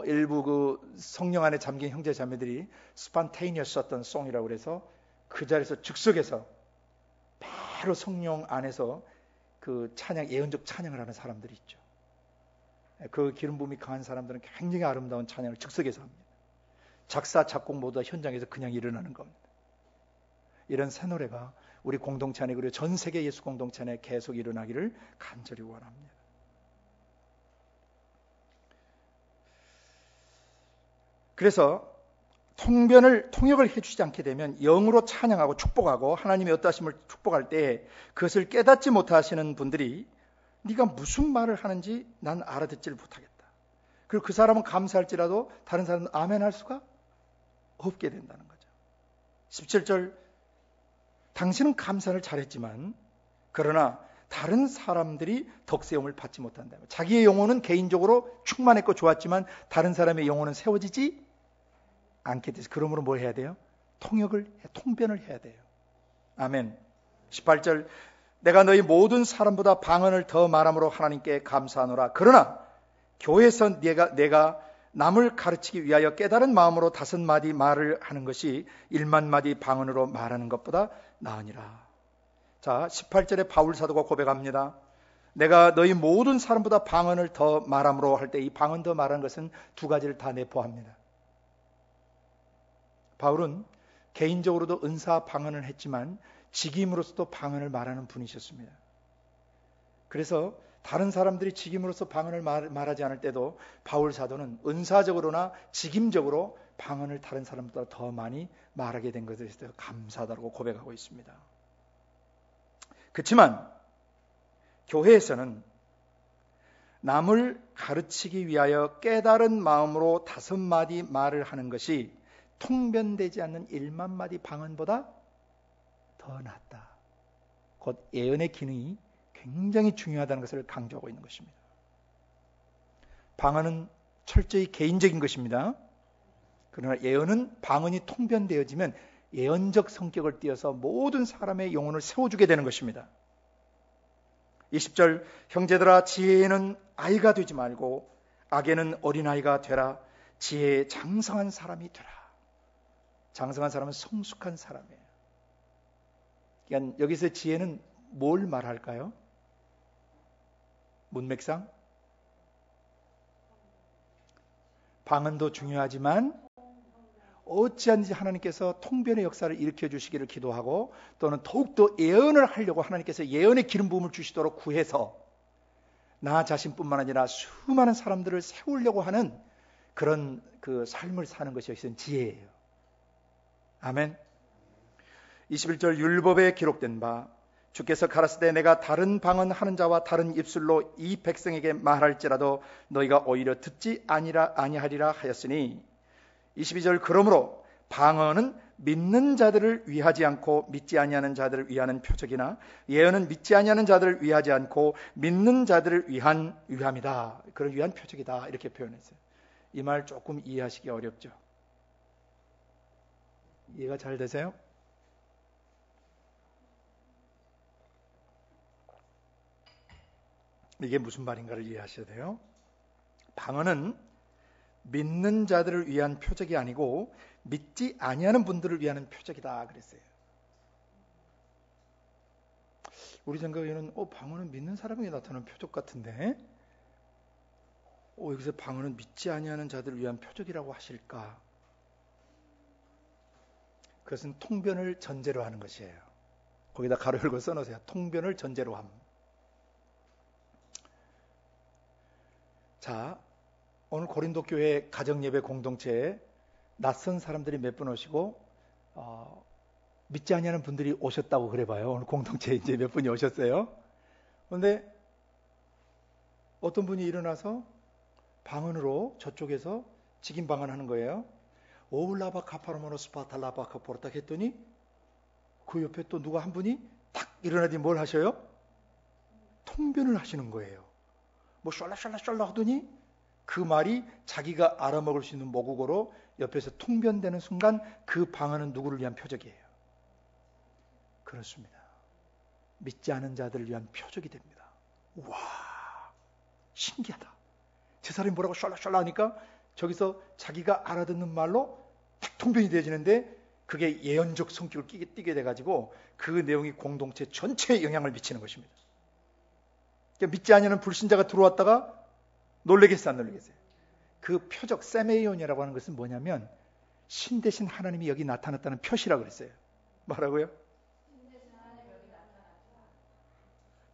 일부 그 성령 안에 잠긴 형제 자매들이 스판테이니어스 썼던 송이라고 그래서 그 자리에서 즉석에서 바로 성령 안에서 그 찬양, 예언적 찬양을 하는 사람들이 있죠. 그 기름 부음이 강한 사람들은 굉장히 아름다운 찬양을 즉석에서 합니다. 작사, 작곡 모두 현장에서 그냥 일어나는 겁니다. 이런 새 노래가 우리 공동체 안에, 그리고 전 세계 예수 공동체 안에 계속 일어나기를 간절히 원합니다. 그래서 통역을 해주지 않게 되면 영으로 찬양하고 축복하고 하나님의 어떠하심을 축복할 때 그것을 깨닫지 못하시는 분들이 네가 무슨 말을 하는지 난 알아듣지를 못하겠다. 그리고 그 사람은 감사할지라도 다른 사람은 아멘 할 수가 없게 된다는 거죠. 17절, 당신은 감사를 잘했지만 그러나 다른 사람들이 덕세움을 받지 못한다. 자기의 영혼은 개인적으로 충만했고 좋았지만 다른 사람의 영혼은 세워지지 않게 돼서, 그러므로 뭘 해야 돼요? 통변을 해야 돼요. 아멘. 18절, 내가 너희 모든 사람보다 방언을 더 말함으로 하나님께 감사하노라. 그러나 교회에서 내가 남을 가르치기 위하여 깨달은 마음으로 5마디 말을 하는 것이 1만 마디 방언으로 말하는 것보다 나으니라. 자, 18절에 바울 사도가 고백합니다. 내가 너희 모든 사람보다 방언을 더 말함으로 할 때 이 방언 더 말하는 것은 두 가지를 다 내포합니다. 바울은 개인적으로도 은사 방언을 했지만 직임으로서도 방언을 말하는 분이셨습니다. 그래서 다른 사람들이 직임으로서 방언을 말하지 않을 때도 바울 사도는 은사적으로나 직임적으로 방언을 다른 사람보다 더 많이 말하게 된 것에 대해서 감사하다고 고백하고 있습니다. 그렇지만 교회에서는 남을 가르치기 위하여 깨달은 마음으로 5마디 말을 하는 것이 통변되지 않는 1만 마디 방언보다 더 낫다. 곧 예언의 기능이 굉장히 중요하다는 것을 강조하고 있는 것입니다. 방언은 철저히 개인적인 것입니다. 그러나 예언은 방언이 통변되어지면 예언적 성격을 띠어서 모든 사람의 영혼을 세워주게 되는 것입니다. 20절 형제들아 지혜에는 아이가 되지 말고 악에는 어린아이가 되라. 지혜에 장성한 사람이 되라. 장성한 사람은 성숙한 사람이에요. 그러니까 여기서 지혜는 뭘 말할까요? 문맥상 방언도 중요하지만 어찌하든지 하나님께서 통변의 역사를 일으켜 주시기를 기도하고 또는 더욱더 예언을 하려고 하나님께서 예언의 기름 부음을 주시도록 구해서 나 자신뿐만 아니라 수많은 사람들을 세우려고 하는 그런 그 삶을 사는 것이 여기서는 지혜예요. 아멘. 21절 율법에 기록된 바 주께서 가라사대 내가 다른 방언하는 자와 다른 입술로 이 백성에게 말할지라도 너희가 오히려 듣지 아니하리라 하였으니 22절 그러므로 방언은 믿는 자들을 위하지 않고 믿지 아니하는 자들을 위하는 표적이나 예언은 믿지 아니하는 자들을 위하지 않고 믿는 자들을 위함이다. 그런 위한 표적이다. 이렇게 표현했어요. 이 말 조금 이해하시기 어렵죠? 이해가 잘 되세요? 이게 무슨 말인가를 이해하셔야 돼요. 방언은 믿는 자들을 위한 표적이 아니고 믿지 아니하는 분들을 위한 표적이다 그랬어요. 우리 생각에는 방언은 믿는 사람에게 나타나는 표적 같은데 여기서 방언은 믿지 아니하는 자들을 위한 표적이라고 하실까? 그것은 통변을 전제로 하는 것이에요. 거기다 가로 열고 써놓으세요. 통변을 전제로 함. 자, 오늘 고린도 교회 가정예배 공동체에 낯선 사람들이 몇 분 오시고 믿지 아니하는 분들이 오셨다고 그래봐요. 오늘 공동체에 이제 몇 분이 오셨어요. 그런데 어떤 분이 일어나서 방언으로 저쪽에서 직임 방언하는 거예요. 오울라바 카파르모노 스파탈라바 카포르타 했더니 그 옆에 또 누가 한 분이 탁 일어나더니 뭘 하셔요? 통변을 하시는 거예요. 뭐 쫄라쫄라 하더니 그 말이 자기가 알아먹을 수 있는 모국어로 옆에서 통변되는 순간 그 방언은 누구를 위한 표적이에요? 그렇습니다. 믿지 않은 자들을 위한 표적이 됩니다. 와, 신기하다. 제 사람이 뭐라고 쫄라쫄라 하니까 저기서 자기가 알아듣는 말로 탁 통변이 되어지는데 그게 예언적 성격을 띠게 돼가지고 그 내용이 공동체 전체에 영향을 미치는 것입니다. 그러니까 믿지 않는 불신자가 들어왔다가 놀라겠어요, 안 놀라겠어요? 그 표적 세메이온이라고 하는 것은 뭐냐면 신 대신 하나님이 여기 나타났다는 표시라고 그랬어요. 뭐라고요?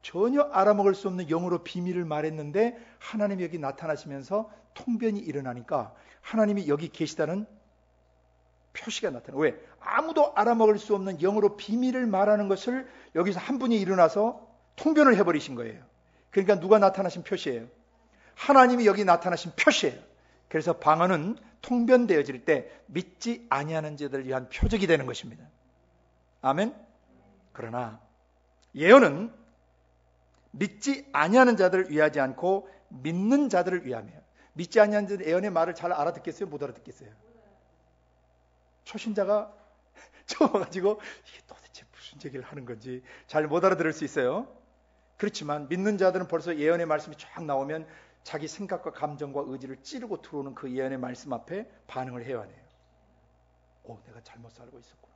전혀 알아먹을 수 없는 영어로 비밀을 말했는데 하나님이 여기 나타나시면서 통변이 일어나니까 하나님이 여기 계시다는 표시가 나타나요. 왜? 아무도 알아먹을 수 없는 영어로 비밀을 말하는 것을 여기서 한 분이 일어나서 통변을 해버리신 거예요. 그러니까 누가 나타나신 표시예요? 하나님이 여기 나타나신 표시예요. 그래서 방언은 통변되어질 때 믿지 아니하는 자들을 위한 표적이 되는 것입니다. 아멘? 그러나 예언은 믿지 아니하는 자들을 위하지 않고 믿는 자들을 위함이에요. 믿지 아니하는 자들 예언의 말을 잘 알아듣겠어요? 못 알아듣겠어요? 초신자가 처음 와가지고 이게 도대체 무슨 얘기를 하는 건지 잘 못 알아들을 수 있어요. 그렇지만 믿는 자들은 벌써 예언의 말씀이 쫙 나오면 자기 생각과 감정과 의지를 찌르고 들어오는 그 예언의 말씀 앞에 반응을 해야 해요. 내가 잘못 살고 있었구나.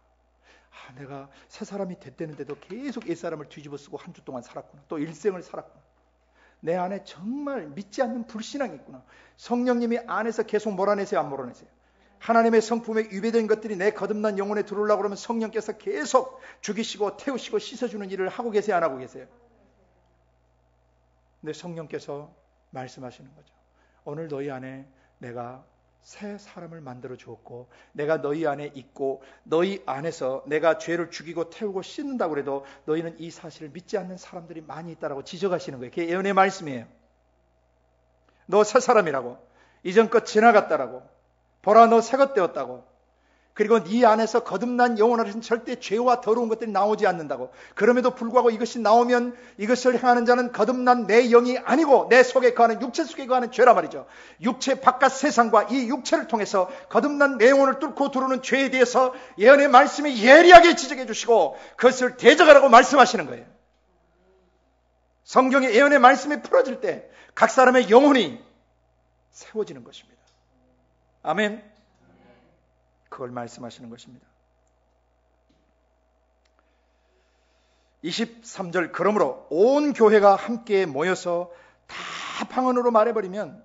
내가 새 사람이 됐다는데도 계속 옛사람을 뒤집어 쓰고 한 주 동안 살았구나. 또 일생을 살았구나. 내 안에 정말 믿지 않는 불신앙이 있구나. 성령님이 안에서 계속 몰아내세요, 안 몰아내세요? 하나님의 성품에 위배된 것들이 내 거듭난 영혼에 들어오려고 그러면 성령께서 계속 죽이시고 태우시고 씻어주는 일을 하고 계세요, 안 하고 계세요? 근데 성령께서 말씀하시는 거죠. 오늘 너희 안에 내가 새 사람을 만들어 주었고 내가 너희 안에 있고 너희 안에서 내가 죄를 죽이고 태우고 씻는다고 해도 너희는 이 사실을 믿지 않는 사람들이 많이 있다라고 지적하시는 거예요. 그게 예언의 말씀이에요. 너 새 사람이라고, 이전 것 지나갔다라고, 보라 너 새 것 되었다고, 그리고 네 안에서 거듭난 영혼 안에서는 절대 죄와 더러운 것들이 나오지 않는다고. 그럼에도 불구하고 이것이 나오면 이것을 행하는 자는 거듭난 내 영이 아니고 내 속에 거하는 육체 속에 거하는 죄라 말이죠. 육체 바깥 세상과 이 육체를 통해서 거듭난 내 영혼을 뚫고 들어오는 죄에 대해서 예언의 말씀이 예리하게 지적해 주시고 그것을 대적하라고 말씀하시는 거예요. 성경의 예언의 말씀이 풀어질 때 각 사람의 영혼이 세워지는 것입니다. 아멘. 그걸 말씀하시는 것입니다. 23절 그러므로 온 교회가 함께 모여서 다 방언으로 말해버리면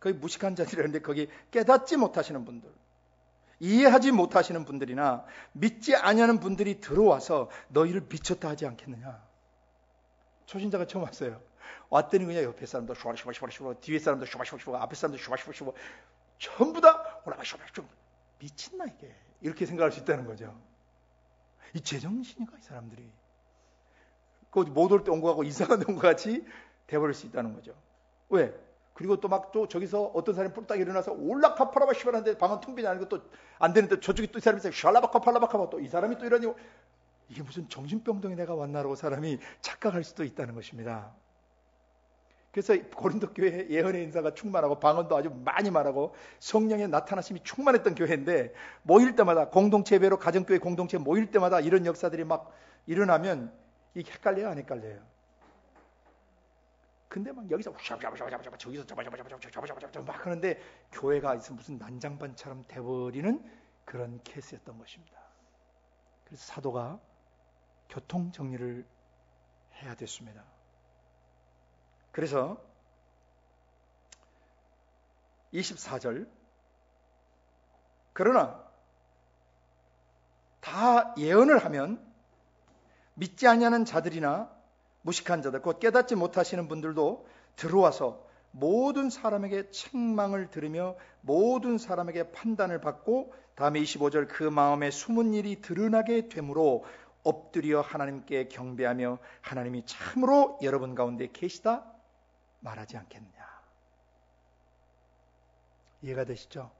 거의 무식한 자들이라는데 거기 깨닫지 못하시는 분들, 이해하지 못하시는 분들이나 믿지 아니하는 분들이 들어와서 너희를 미쳤다 하지 않겠느냐. 초신자가 처음 왔어요. 왔더니 그냥 옆에 사람도 슈바슈바슈바슈바, 뒤에 사람도 슈바슈바슈바, 앞에 사람도 슈바슈바슈바, 전부 다 슈바슈바슈바. 미친나 이게. 이렇게 생각할 수 있다는 거죠. 이 제정신인가 이 사람들이. 못 올 때 온 거 같고 이상한 온 거 같이 돼버릴 수 있다는 거죠. 왜? 그리고 또 막 또 저기서 어떤 사람이 뿔딱 일어나서 올라카파라바시바 하는데 방은 텅 비지 않고 또 안 되는데 저쪽에 또 이 사람이 있어요. 샬라바카팔라바카바 또 이 사람이 또 이러니 이게 무슨 정신병동에 내가 왔나라고 사람이 착각할 수도 있다는 것입니다. 그래서 고린도 교회 예언의 인사가 충만하고 방언도 아주 많이 말하고 성령의 나타나심이 충만했던 교회인데 모일 때마다 공동체 예배로 가정교회 공동체 모일 때마다 이런 역사들이 막 일어나면 이게 헷갈려요, 안 헷갈려요? 근데 막 여기서 샤바샤바샤바샤바 저기서 자바자바자바자바자바자바 막 하는데 교회가 무슨 난장반처럼 돼버리는 그런 케이스였던 것입니다. 그래서 사도가 교통 정리를 해야 됐습니다. 그래서 24절 그러나 다 예언을 하면 믿지 아니하는 자들이나 무식한 자들 곧 깨닫지 못하시는 분들도 들어와서 모든 사람에게 책망을 들으며 모든 사람에게 판단을 받고 다음에 25절 그 마음에 숨은 일이 드러나게 되므로 엎드려 하나님께 경배하며 하나님이 참으로 여러분 가운데 계시다 말하지 않겠느냐. 이해가 되시죠?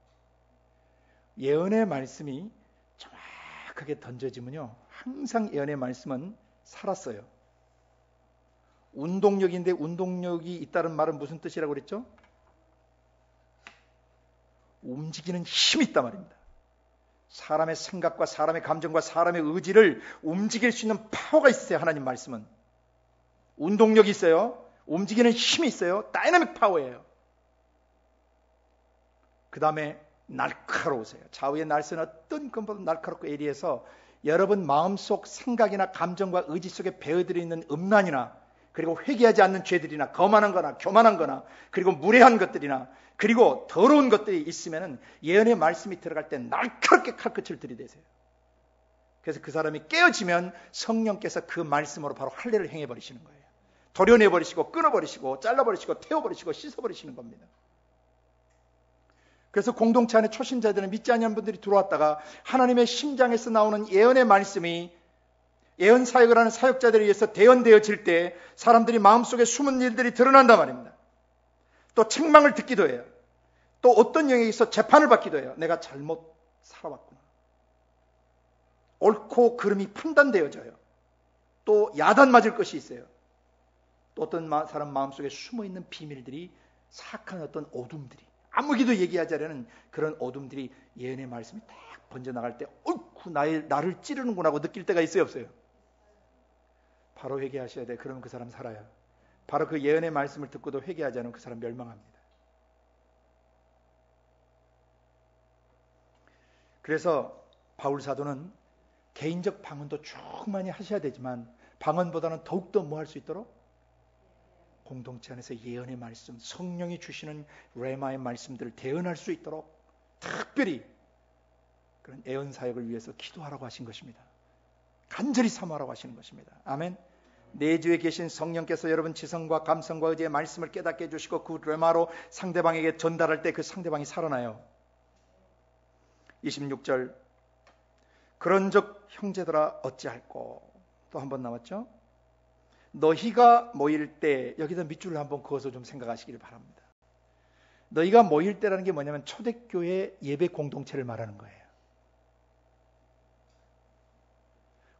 예언의 말씀이 정확하게 던져지면요 항상 예언의 말씀은 살았어요. 운동력인데 운동력이 있다는 말은 무슨 뜻이라고 그랬죠? 움직이는 힘이 있단 말입니다. 사람의 생각과 사람의 감정과 사람의 의지를 움직일 수 있는 파워가 있어요. 하나님 말씀은 운동력이 있어요. 움직이는 힘이 있어요. 다이나믹 파워예요. 그 다음에 날카로우세요. 좌우의 날씨는 어떤 것보다 날카롭고 예리해서 여러분 마음속 생각이나 감정과 의지 속에 배어들어 있는 음란이나 그리고 회개하지 않는 죄들이나 거만한 거나 교만한 거나 그리고 무례한 것들이나 그리고 더러운 것들이 있으면 예언의 말씀이 들어갈 때 날카롭게 칼끝을 들이대세요. 그래서 그 사람이 깨어지면 성령께서 그 말씀으로 바로 할례를 행해버리시는 거예요. 도려내버리시고 끊어버리시고 잘라버리시고 태워버리시고 씻어버리시는 겁니다. 그래서 공동체 안에 초신자들은 믿지 않는 분들이 들어왔다가 하나님의 심장에서 나오는 예언의 말씀이 예언 사역을 하는 사역자들에 의해서 대언되어질 때 사람들이 마음속에 숨은 일들이 드러난단 말입니다. 또 책망을 듣기도 해요. 또 어떤 영역에 있어 재판을 받기도 해요. 내가 잘못 살아왔구나. 옳고 그름이 판단되어져요. 또 야단 맞을 것이 있어요. 또 어떤 사람 마음속에 숨어있는 비밀들이 사악한 어떤 어둠들이 아무기도 얘기하지 않는 그런 어둠들이 예언의 말씀이 딱 번져나갈 때 어이쿠 나를 찌르는구나 하고 느낄 때가 있어요 없어요? 바로 회개하셔야 돼. 그러면 그 사람 살아요. 바로 그 예언의 말씀을 듣고도 회개하지 않으면 그 사람 멸망합니다. 그래서 바울 사도는 개인적 방언도 충만히 하셔야 되지만 방언보다는 더욱더 뭐 할 수 있도록 공동체 안에서 예언의 말씀, 성령이 주시는 레마의 말씀들을 대언할 수 있도록 특별히 그런 애언 사역을 위해서 기도하라고 하신 것입니다. 간절히 사모하라고 하시는 것입니다. 아멘. 내주에 계신 성령께서 여러분 지성과 감성과 의지의 말씀을 깨닫게 해주시고 그 레마로 상대방에게 전달할 때 그 상대방이 살아나요. 26절 그런즉 형제들아 어찌할꼬. 또 한 번 나왔죠. 너희가 모일 때, 여기다 밑줄을 한번 그어서 좀 생각하시길 바랍니다. 너희가 모일 때라는 게 뭐냐면 초대교회 예배 공동체를 말하는 거예요.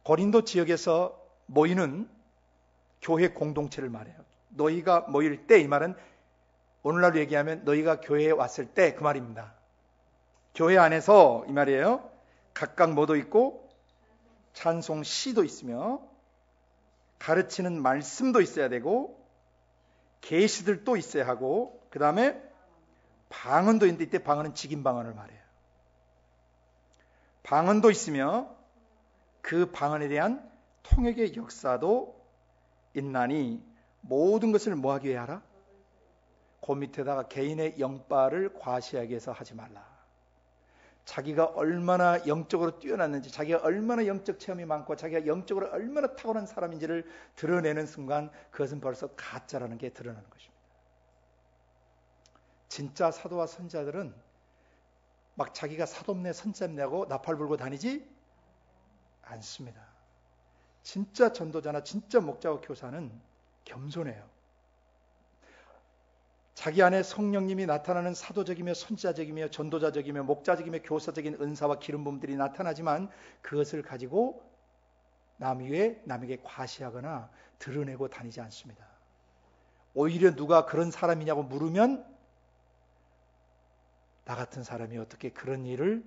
고린도 지역에서 모이는 교회 공동체를 말해요. 너희가 모일 때, 이 말은 오늘날로 얘기하면 너희가 교회에 왔을 때 그 말입니다. 교회 안에서 이 말이에요. 각각 뭐도 있고 찬송 시도 있으며 가르치는 말씀도 있어야 되고 계시들도 있어야 하고 그 다음에 방언도 있는데 이때 방언은 직임 방언을 말해요. 방언도 있으며 그 방언에 대한 통역의 역사도 있나니 모든 것을 뭐 하기 위해 하라? 그 밑에다가 개인의 영빨을 과시하기 위해서 하지 말라. 자기가 얼마나 영적으로 뛰어났는지, 자기가 얼마나 영적 체험이 많고 자기가 영적으로 얼마나 탁월한 사람인지를 드러내는 순간 그것은 벌써 가짜라는 게 드러나는 것입니다. 진짜 사도와 선지자들은 막 자기가 사돈네 선자내고 나팔 불고 다니지 않습니다. 진짜 전도자나 진짜 목자와 교사는 겸손해요. 자기 안에 성령님이 나타나는 사도적이며 선지자적이며 전도자적이며 목자적이며 교사적인 은사와 기름 부음들이 나타나지만 그것을 가지고 남 위에 남에게 과시하거나 드러내고 다니지 않습니다. 오히려 누가 그런 사람이냐고 물으면 나 같은 사람이 어떻게 그런 일을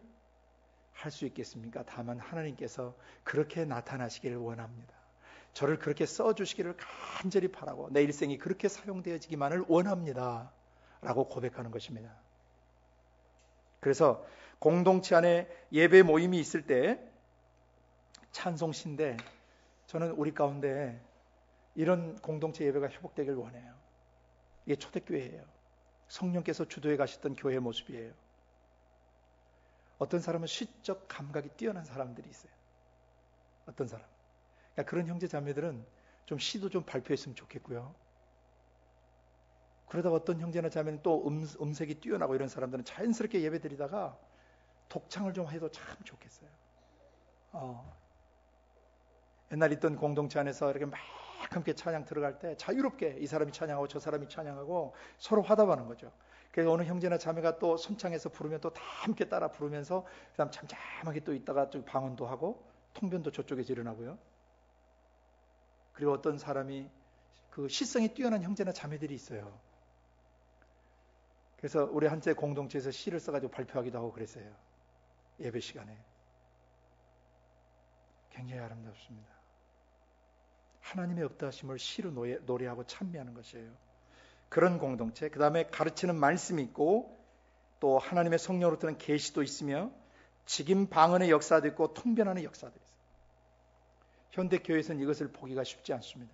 할 수 있겠습니까? 다만 하나님께서 그렇게 나타나시기를 원합니다. 저를 그렇게 써주시기를 간절히 바라고 내 일생이 그렇게 사용되어지기만을 원합니다. 라고 고백하는 것입니다. 그래서 공동체 안에 예배 모임이 있을 때 찬송시인데 저는 우리 가운데 이런 공동체 예배가 회복되길 원해요. 이게 초대교회예요. 성령께서 주도해 가셨던 교회의 모습이에요. 어떤 사람은 시적 감각이 뛰어난 사람들이 있어요. 어떤 사람. 그러니까 그런 형제 자매들은 좀 시도 좀 발표했으면 좋겠고요. 그러다가 어떤 형제나 자매는 또 음색이 뛰어나고 이런 사람들은 자연스럽게 예배 드리다가 독창을 좀 해도 참 좋겠어요. 옛날 있던 공동체 안에서 이렇게 막 함께 찬양 들어갈 때 자유롭게 이 사람이 찬양하고 저 사람이 찬양하고 서로 화답하는 거죠. 그래서 어느 형제나 자매가 또 손창에서 부르면 또 다 함께 따라 부르면서 그다음 잠잠하게 또 있다가 좀 방언도 하고 통변도 저쪽에서 일어나고요. 그리고 어떤 사람이 그 시성이 뛰어난 형제나 자매들이 있어요. 그래서 우리 한때 공동체에서 시를 써가지고 발표하기도 하고 그랬어요. 예배 시간에. 굉장히 아름답습니다. 하나님의 없다하심을 시로 노래하고 찬미하는 것이에요. 그런 공동체. 그 다음에 가르치는 말씀이 있고 또 하나님의 성령으로 드는 계시도 있으며 직임 방언의 역사도 있고 통변하는 역사도 있어요. 현대 교회에서는 이것을 보기가 쉽지 않습니다.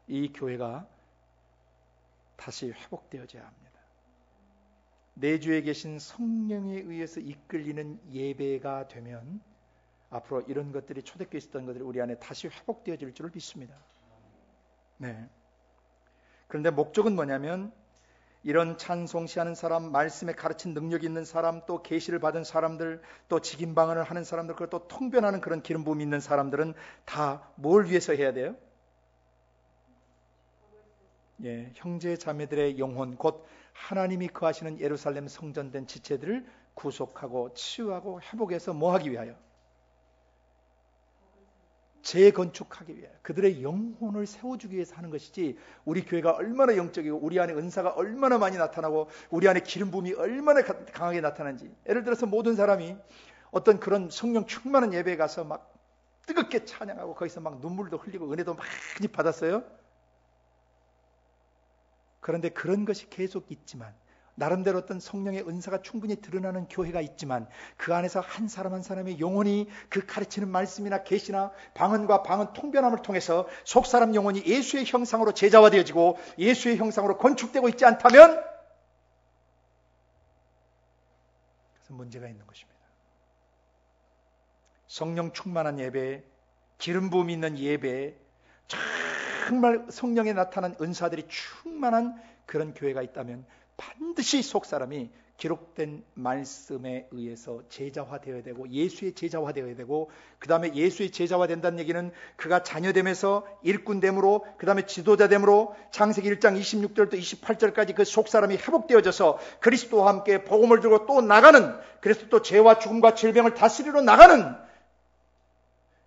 이 교회가 다시 회복되어져야 합니다. 내주에 계신 성령에 의해서 이끌리는 예배가 되면 앞으로 이런 것들이 초대교회에 있었던 것들이 우리 안에 다시 회복되어질 줄을 믿습니다. 네. 그런데 목적은 뭐냐면 이런 찬송시하는 사람, 말씀에 가르친 능력이 있는 사람, 또 계시를 받은 사람들, 또 직임 방언을 하는 사람들, 그리고 또 통변하는 그런 기름 부음이 있는 사람들은 다 뭘 위해서 해야 돼요? 예, 형제 자매들의 영혼, 곧 하나님이 거하시는 예루살렘 성전된 지체들을 구속하고 치유하고 회복해서 뭐 하기 위하여? 재건축하기 위해 그들의 영혼을 세워주기 위해서 하는 것이지 우리 교회가 얼마나 영적이고 우리 안에 은사가 얼마나 많이 나타나고 우리 안에 기름 부음이 얼마나 강하게 나타나는지 예를 들어서 모든 사람이 어떤 그런 성령 충만한 예배에 가서 막 뜨겁게 찬양하고 거기서 막 눈물도 흘리고 은혜도 많이 받았어요. 그런데 그런 것이 계속 있지만 나름대로 어떤 성령의 은사가 충분히 드러나는 교회가 있지만 그 안에서 한 사람 한 사람의 영혼이 그 가르치는 말씀이나 계시나 방언과 방언 통변함을 통해서 속사람 영혼이 예수의 형상으로 제자화되어지고 예수의 형상으로 건축되고 있지 않다면 문제가 있는 것입니다. 성령 충만한 예배, 기름 부음이 있는 예배, 정말 성령에 나타난 은사들이 충만한 그런 교회가 있다면 반드시 속사람이 기록된 말씀에 의해서 제자화되어야 되고 예수의 제자화되어야 되고, 그 다음에 예수의 제자화 된다는 얘기는 그가 자녀됨에서 일꾼됨으로, 그 다음에 지도자됨으로 창세기 1장 26절부터 28절까지 그 속사람이 회복되어져서 그리스도와 함께 복음을 들고 또 나가는, 그래서 또 죄와 죽음과 질병을 다스리러 나가는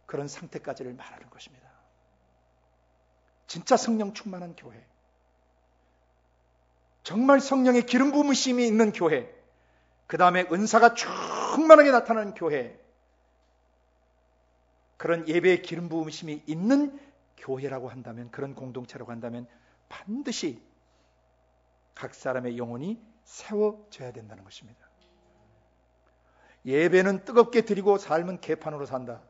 그런 상태까지를 말하는 것입니다. 진짜 성령 충만한 교회, 정말 성령의 기름 부으심이 있는 교회, 그 다음에 은사가 충만하게 나타나는 교회, 그런 예배의 기름 부으심이 있는 교회라고 한다면, 그런 공동체라고 한다면 반드시 각 사람의 영혼이 세워져야 된다는 것입니다. 예배는 뜨겁게 드리고 삶은 개판으로 산다.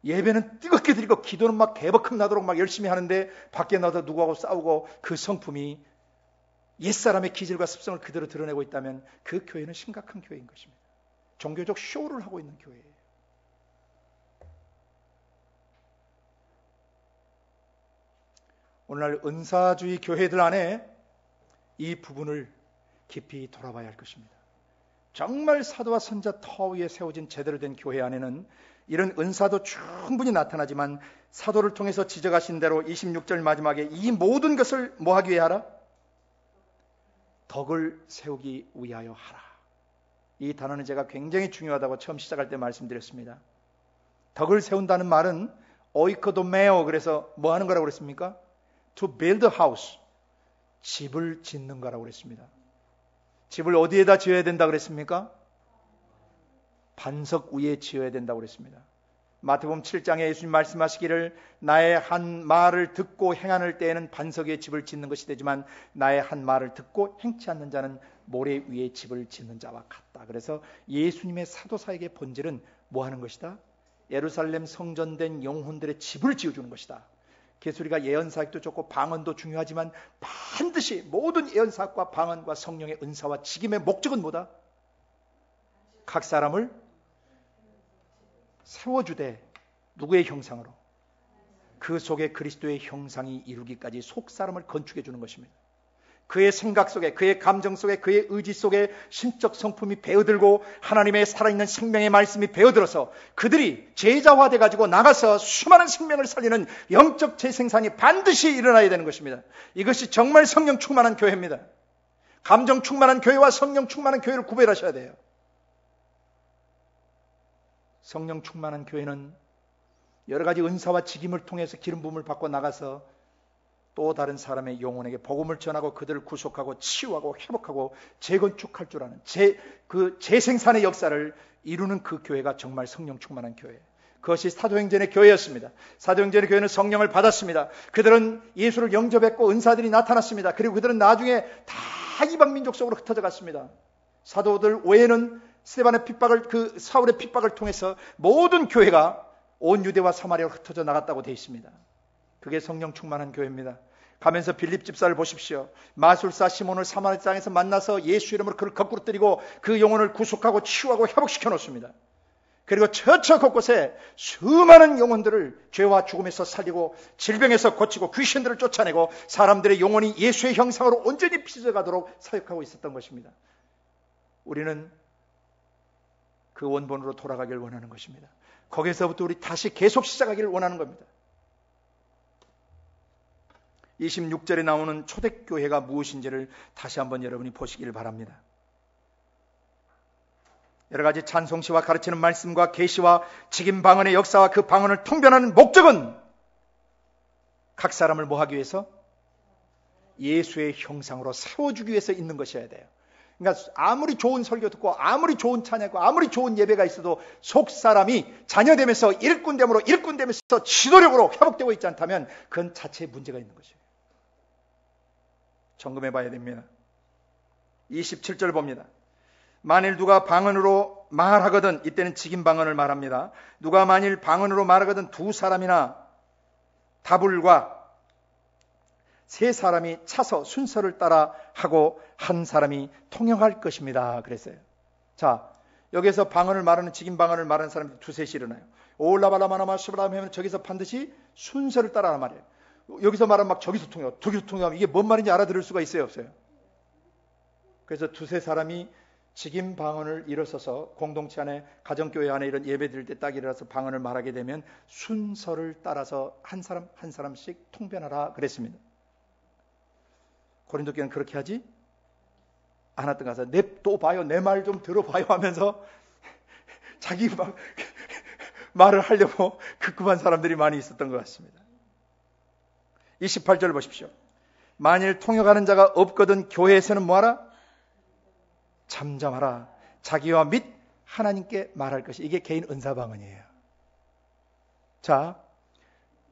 예배는 뜨겁게 드리고 기도는 막 개버큼 나도록 막 열심히 하는데 밖에 나가서 누구하고 싸우고 그 성품이 옛사람의 기질과 습성을 그대로 드러내고 있다면 그 교회는 심각한 교회인 것입니다. 종교적 쇼를 하고 있는 교회예요. 오늘날 은사주의 교회들 안에 이 부분을 깊이 돌아봐야 할 것입니다. 정말 사도와 선자 터 위에 세워진 제대로 된 교회 안에는 이런 은사도 충분히 나타나지만 사도를 통해서 지적하신 대로 26절 마지막에 이 모든 것을 뭐 하기 위해 하라? 덕을 세우기 위하여 하라. 이 단어는 제가 굉장히 중요하다고 처음 시작할 때 말씀드렸습니다. 덕을 세운다는 말은 오이코도메오, 그래서 뭐 하는 거라고 그랬습니까? To build a house, 집을 짓는 거라고 그랬습니다. 집을 어디에다 지어야 된다고 그랬습니까? 반석 위에 지어야 된다고 그랬습니다. 마태복음 7장에 예수님 말씀하시기를 나의 한 말을 듣고 행하는 때에는 반석 위에 집을 짓는 것이 되지만 나의 한 말을 듣고 행치 않는 자는 모래 위에 집을 짓는 자와 같다. 그래서 예수님의 사도사역의 본질은 뭐 하는 것이다? 예루살렘 성전된 영혼들의 집을 지어주는 것이다. 그래서 우리가 예언사역도 좋고 방언도 중요하지만 반드시 모든 예언사역과 방언과 성령의 은사와 직임의 목적은 뭐다? 각 사람을 세워주되 누구의 형상으로? 그 속에 그리스도의 형상이 이루기까지 속 사람을 건축해 주는 것입니다. 그의 생각 속에, 그의 감정 속에, 그의 의지 속에 신적 성품이 배어들고 하나님의 살아있는 생명의 말씀이 배어들어서 그들이 제자화돼 가지고 나가서 수많은 생명을 살리는 영적 재생산이 반드시 일어나야 되는 것입니다. 이것이 정말 성령 충만한 교회입니다. 감정 충만한 교회와 성령 충만한 교회를 구별하셔야 돼요. 성령 충만한 교회는 여러 가지 은사와 직임을 통해서 기름 부음을 받고 나가서 또 다른 사람의 영혼에게 복음을 전하고 그들을 구속하고 치유하고 회복하고 재건축할 줄 아는 그 재생산의 역사를 이루는 그 교회가 정말 성령 충만한 교회. 그것이 사도행전의 교회였습니다. 사도행전의 교회는 성령을 받았습니다. 그들은 예수를 영접했고 은사들이 나타났습니다. 그리고 그들은 나중에 다 이방 민족 속으로 흩어져 갔습니다. 사도들 외에는 스데반의 핍박을, 그 사울의 핍박을 통해서 모든 교회가 온 유대와 사마리아로 흩어져 나갔다고 되어 있습니다. 그게 성령 충만한 교회입니다. 가면서 빌립 집사를 보십시오. 마술사 시몬을 사마리아 땅에서 만나서 예수 이름으로 그를 거꾸로 때리고 그 영혼을 구속하고 치유하고 회복시켜 놓습니다. 그리고 처처 곳곳에 수많은 영혼들을 죄와 죽음에서 살리고 질병에서 고치고 귀신들을 쫓아내고 사람들의 영혼이 예수의 형상으로 온전히 빚어가도록 사역하고 있었던 것입니다. 우리는 그 원본으로 돌아가길 원하는 것입니다. 거기서부터 우리 다시 계속 시작하기를 원하는 겁니다. 26절에 나오는 초대교회가 무엇인지를 다시 한번 여러분이 보시기를 바랍니다. 여러 가지 찬송시와 가르치는 말씀과 계시와 직임 방언의 역사와 그 방언을 통변하는 목적은 각 사람을 뭐 하기 위해서? 예수의 형상으로 세워주기 위해서 있는 것이어야 돼요. 그러니까 아무리 좋은 설교 듣고 아무리 좋은 찬양하고 아무리 좋은 예배가 있어도 속 사람이 자녀되면서 일꾼됨으로 지도력으로 회복되고 있지 않다면 그건 자체에 문제가 있는 것이에요. 점검해 봐야 됩니다. 27절 봅니다. 만일 누가 방언으로 말하거든, 이때는 직임 방언을 말합니다. 누가 만일 방언으로 말하거든 두 사람이나 다불과 세 사람이 차서 순서를 따라 하고 한 사람이 통역할 것입니다. 그랬어요. 자, 여기서 방언을 말하는 직임 방언을 말하는 사람이 두셋이 일어나요. 올라발라마나마 슈브람 하면 저기서 반드시 순서를 따라하란 말이에요. 여기서 말하면 막 저기서 통역하면 이게 뭔 말인지 알아들을 수가 있어요, 없어요? 그래서 두세 사람이 직임 방언을 일어서서 공동체 안에, 가정교회 안에 이런 예배 드릴 때 딱 일어나서 방언을 말하게 되면 순서를 따라서 한 사람 한 사람씩 통변하라 그랬습니다. 고린도 교회는 그렇게 하지 않았던 것 같아요. 또 봐요, 내 말 좀 들어봐요 하면서 자기 막 말을 하려고 급급한 사람들이 많이 있었던 것 같습니다. 28절 보십시오. 만일 통역하는 자가 없거든 교회에서는 뭐하라? 잠잠하라. 자기와 및 하나님께 말할 것이. 이게 개인 은사방언이에요. 자,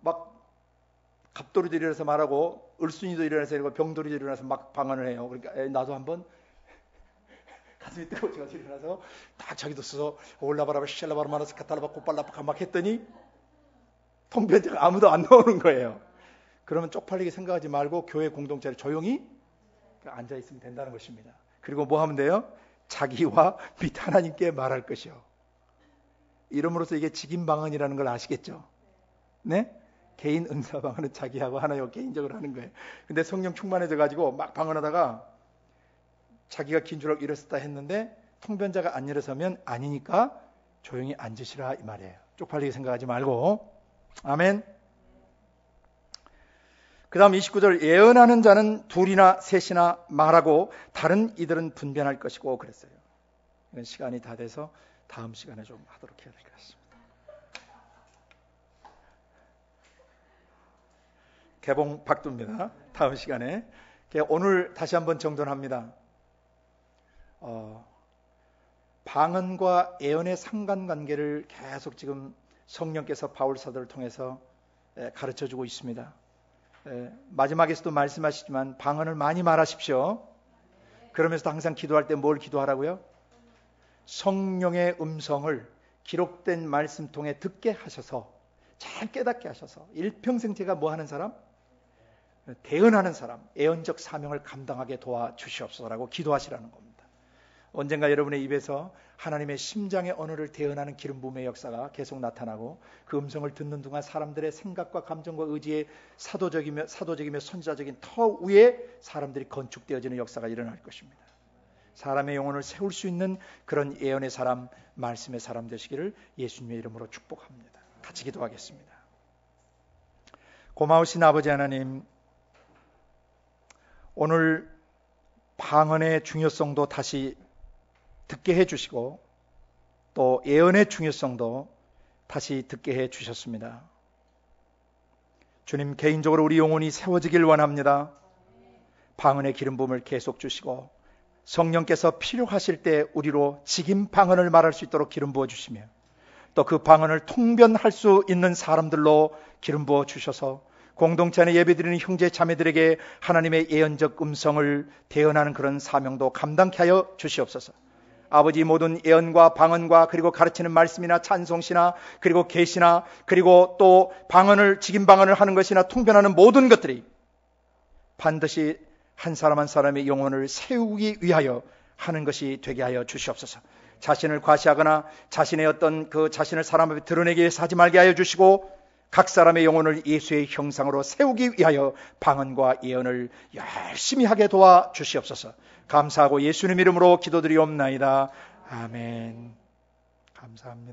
막 갑돌이도 일어나서 말하고 을순이도 일어나서 이러고 병돌이도 일어나서 막 방언을 해요. 그러니까 나도 한번 가슴이 뜨거워져서 일어나서 딱 자기도 써서 올라바라바 샬라바라마나스 카탈라바 꽃발라파 막 했더니 통변자가 아무도 안 나오는 거예요. 그러면 쪽팔리게 생각하지 말고 교회 공동체에 조용히 앉아있으면 된다는 것입니다. 그리고 뭐 하면 돼요? 자기와 및 하나님께 말할 것이요. 이름으로써 이게 직임방언이라는 걸 아시겠죠? 네? 개인 은사방언은 자기하고 하나님과 개인적으로 하는 거예요. 근데 성령 충만해져가지고 막 방언하다가 자기가 긴 줄 알고 일어섰다 했는데 통변자가 안 일어서면 아니니까 조용히 앉으시라 이 말이에요. 쪽팔리게 생각하지 말고. 아멘. 그 다음 29절, 예언하는 자는 둘이나 셋이나 말하고 다른 이들은 분변할 것이고 그랬어요. 이건 시간이 다 돼서 다음 시간에 좀 하도록 해야 될 것 같습니다. 개봉 박두입니다. 다음 시간에. 오늘 다시 한번 정돈합니다. 방언과 예언의 상관관계를 계속 지금 성령께서 바울 사도를 통해서 가르쳐주고 있습니다. 마지막에서도 말씀하시지만 방언을 많이 말하십시오. 그러면서도 항상 기도할 때 뭘 기도하라고요? 성령의 음성을 기록된 말씀 통해 듣게 하셔서 잘 깨닫게 하셔서 일평생 제가 뭐 하는 사람? 대언하는 사람, 예언적 사명을 감당하게 도와주시옵소서라고 기도하시라는 겁니다. 언젠가 여러분의 입에서 하나님의 심장의 언어를 대언하는 기름 부음의 역사가 계속 나타나고 그 음성을 듣는 동안 사람들의 생각과 감정과 의지에 사도적이며 선지자적인 터 위에 사람들이 건축되어지는 역사가 일어날 것입니다. 사람의 영혼을 세울 수 있는 그런 예언의 사람, 말씀의 사람 되시기를 예수님의 이름으로 축복합니다. 같이 기도하겠습니다. 고마우신 아버지 하나님, 오늘 방언의 중요성도 다시 듣게 해주시고 또 예언의 중요성도 다시 듣게 해주셨습니다. 주님, 개인적으로 우리 영혼이 세워지길 원합니다. 방언의 기름 부음을 계속 주시고 성령께서 필요하실 때 우리로 직임 방언을 말할 수 있도록 기름 부어 주시며 또 그 방언을 통변할 수 있는 사람들로 기름 부어 주셔서 공동체 안에 예배드리는 형제 자매들에게 하나님의 예언적 음성을 대언하는 그런 사명도 감당케 하여 주시옵소서. 아버지, 모든 예언과 방언과 그리고 가르치는 말씀이나 찬송시나 그리고 계시나 그리고 또 방언을 직임 방언을 하는 것이나 통변하는 모든 것들이 반드시 한 사람 한 사람의 영혼을 세우기 위하여 하는 것이 되게 하여 주시옵소서. 자신을 과시하거나 자신의 어떤 그 자신을 사람 앞에 드러내기 위해서 하지 말게 하여 주시고 각 사람의 영혼을 예수의 형상으로 세우기 위하여 방언과 예언을 열심히 하게 도와 주시옵소서. 감사하고 예수님 이름으로 기도드리옵나이다. 아멘. 감사합니다.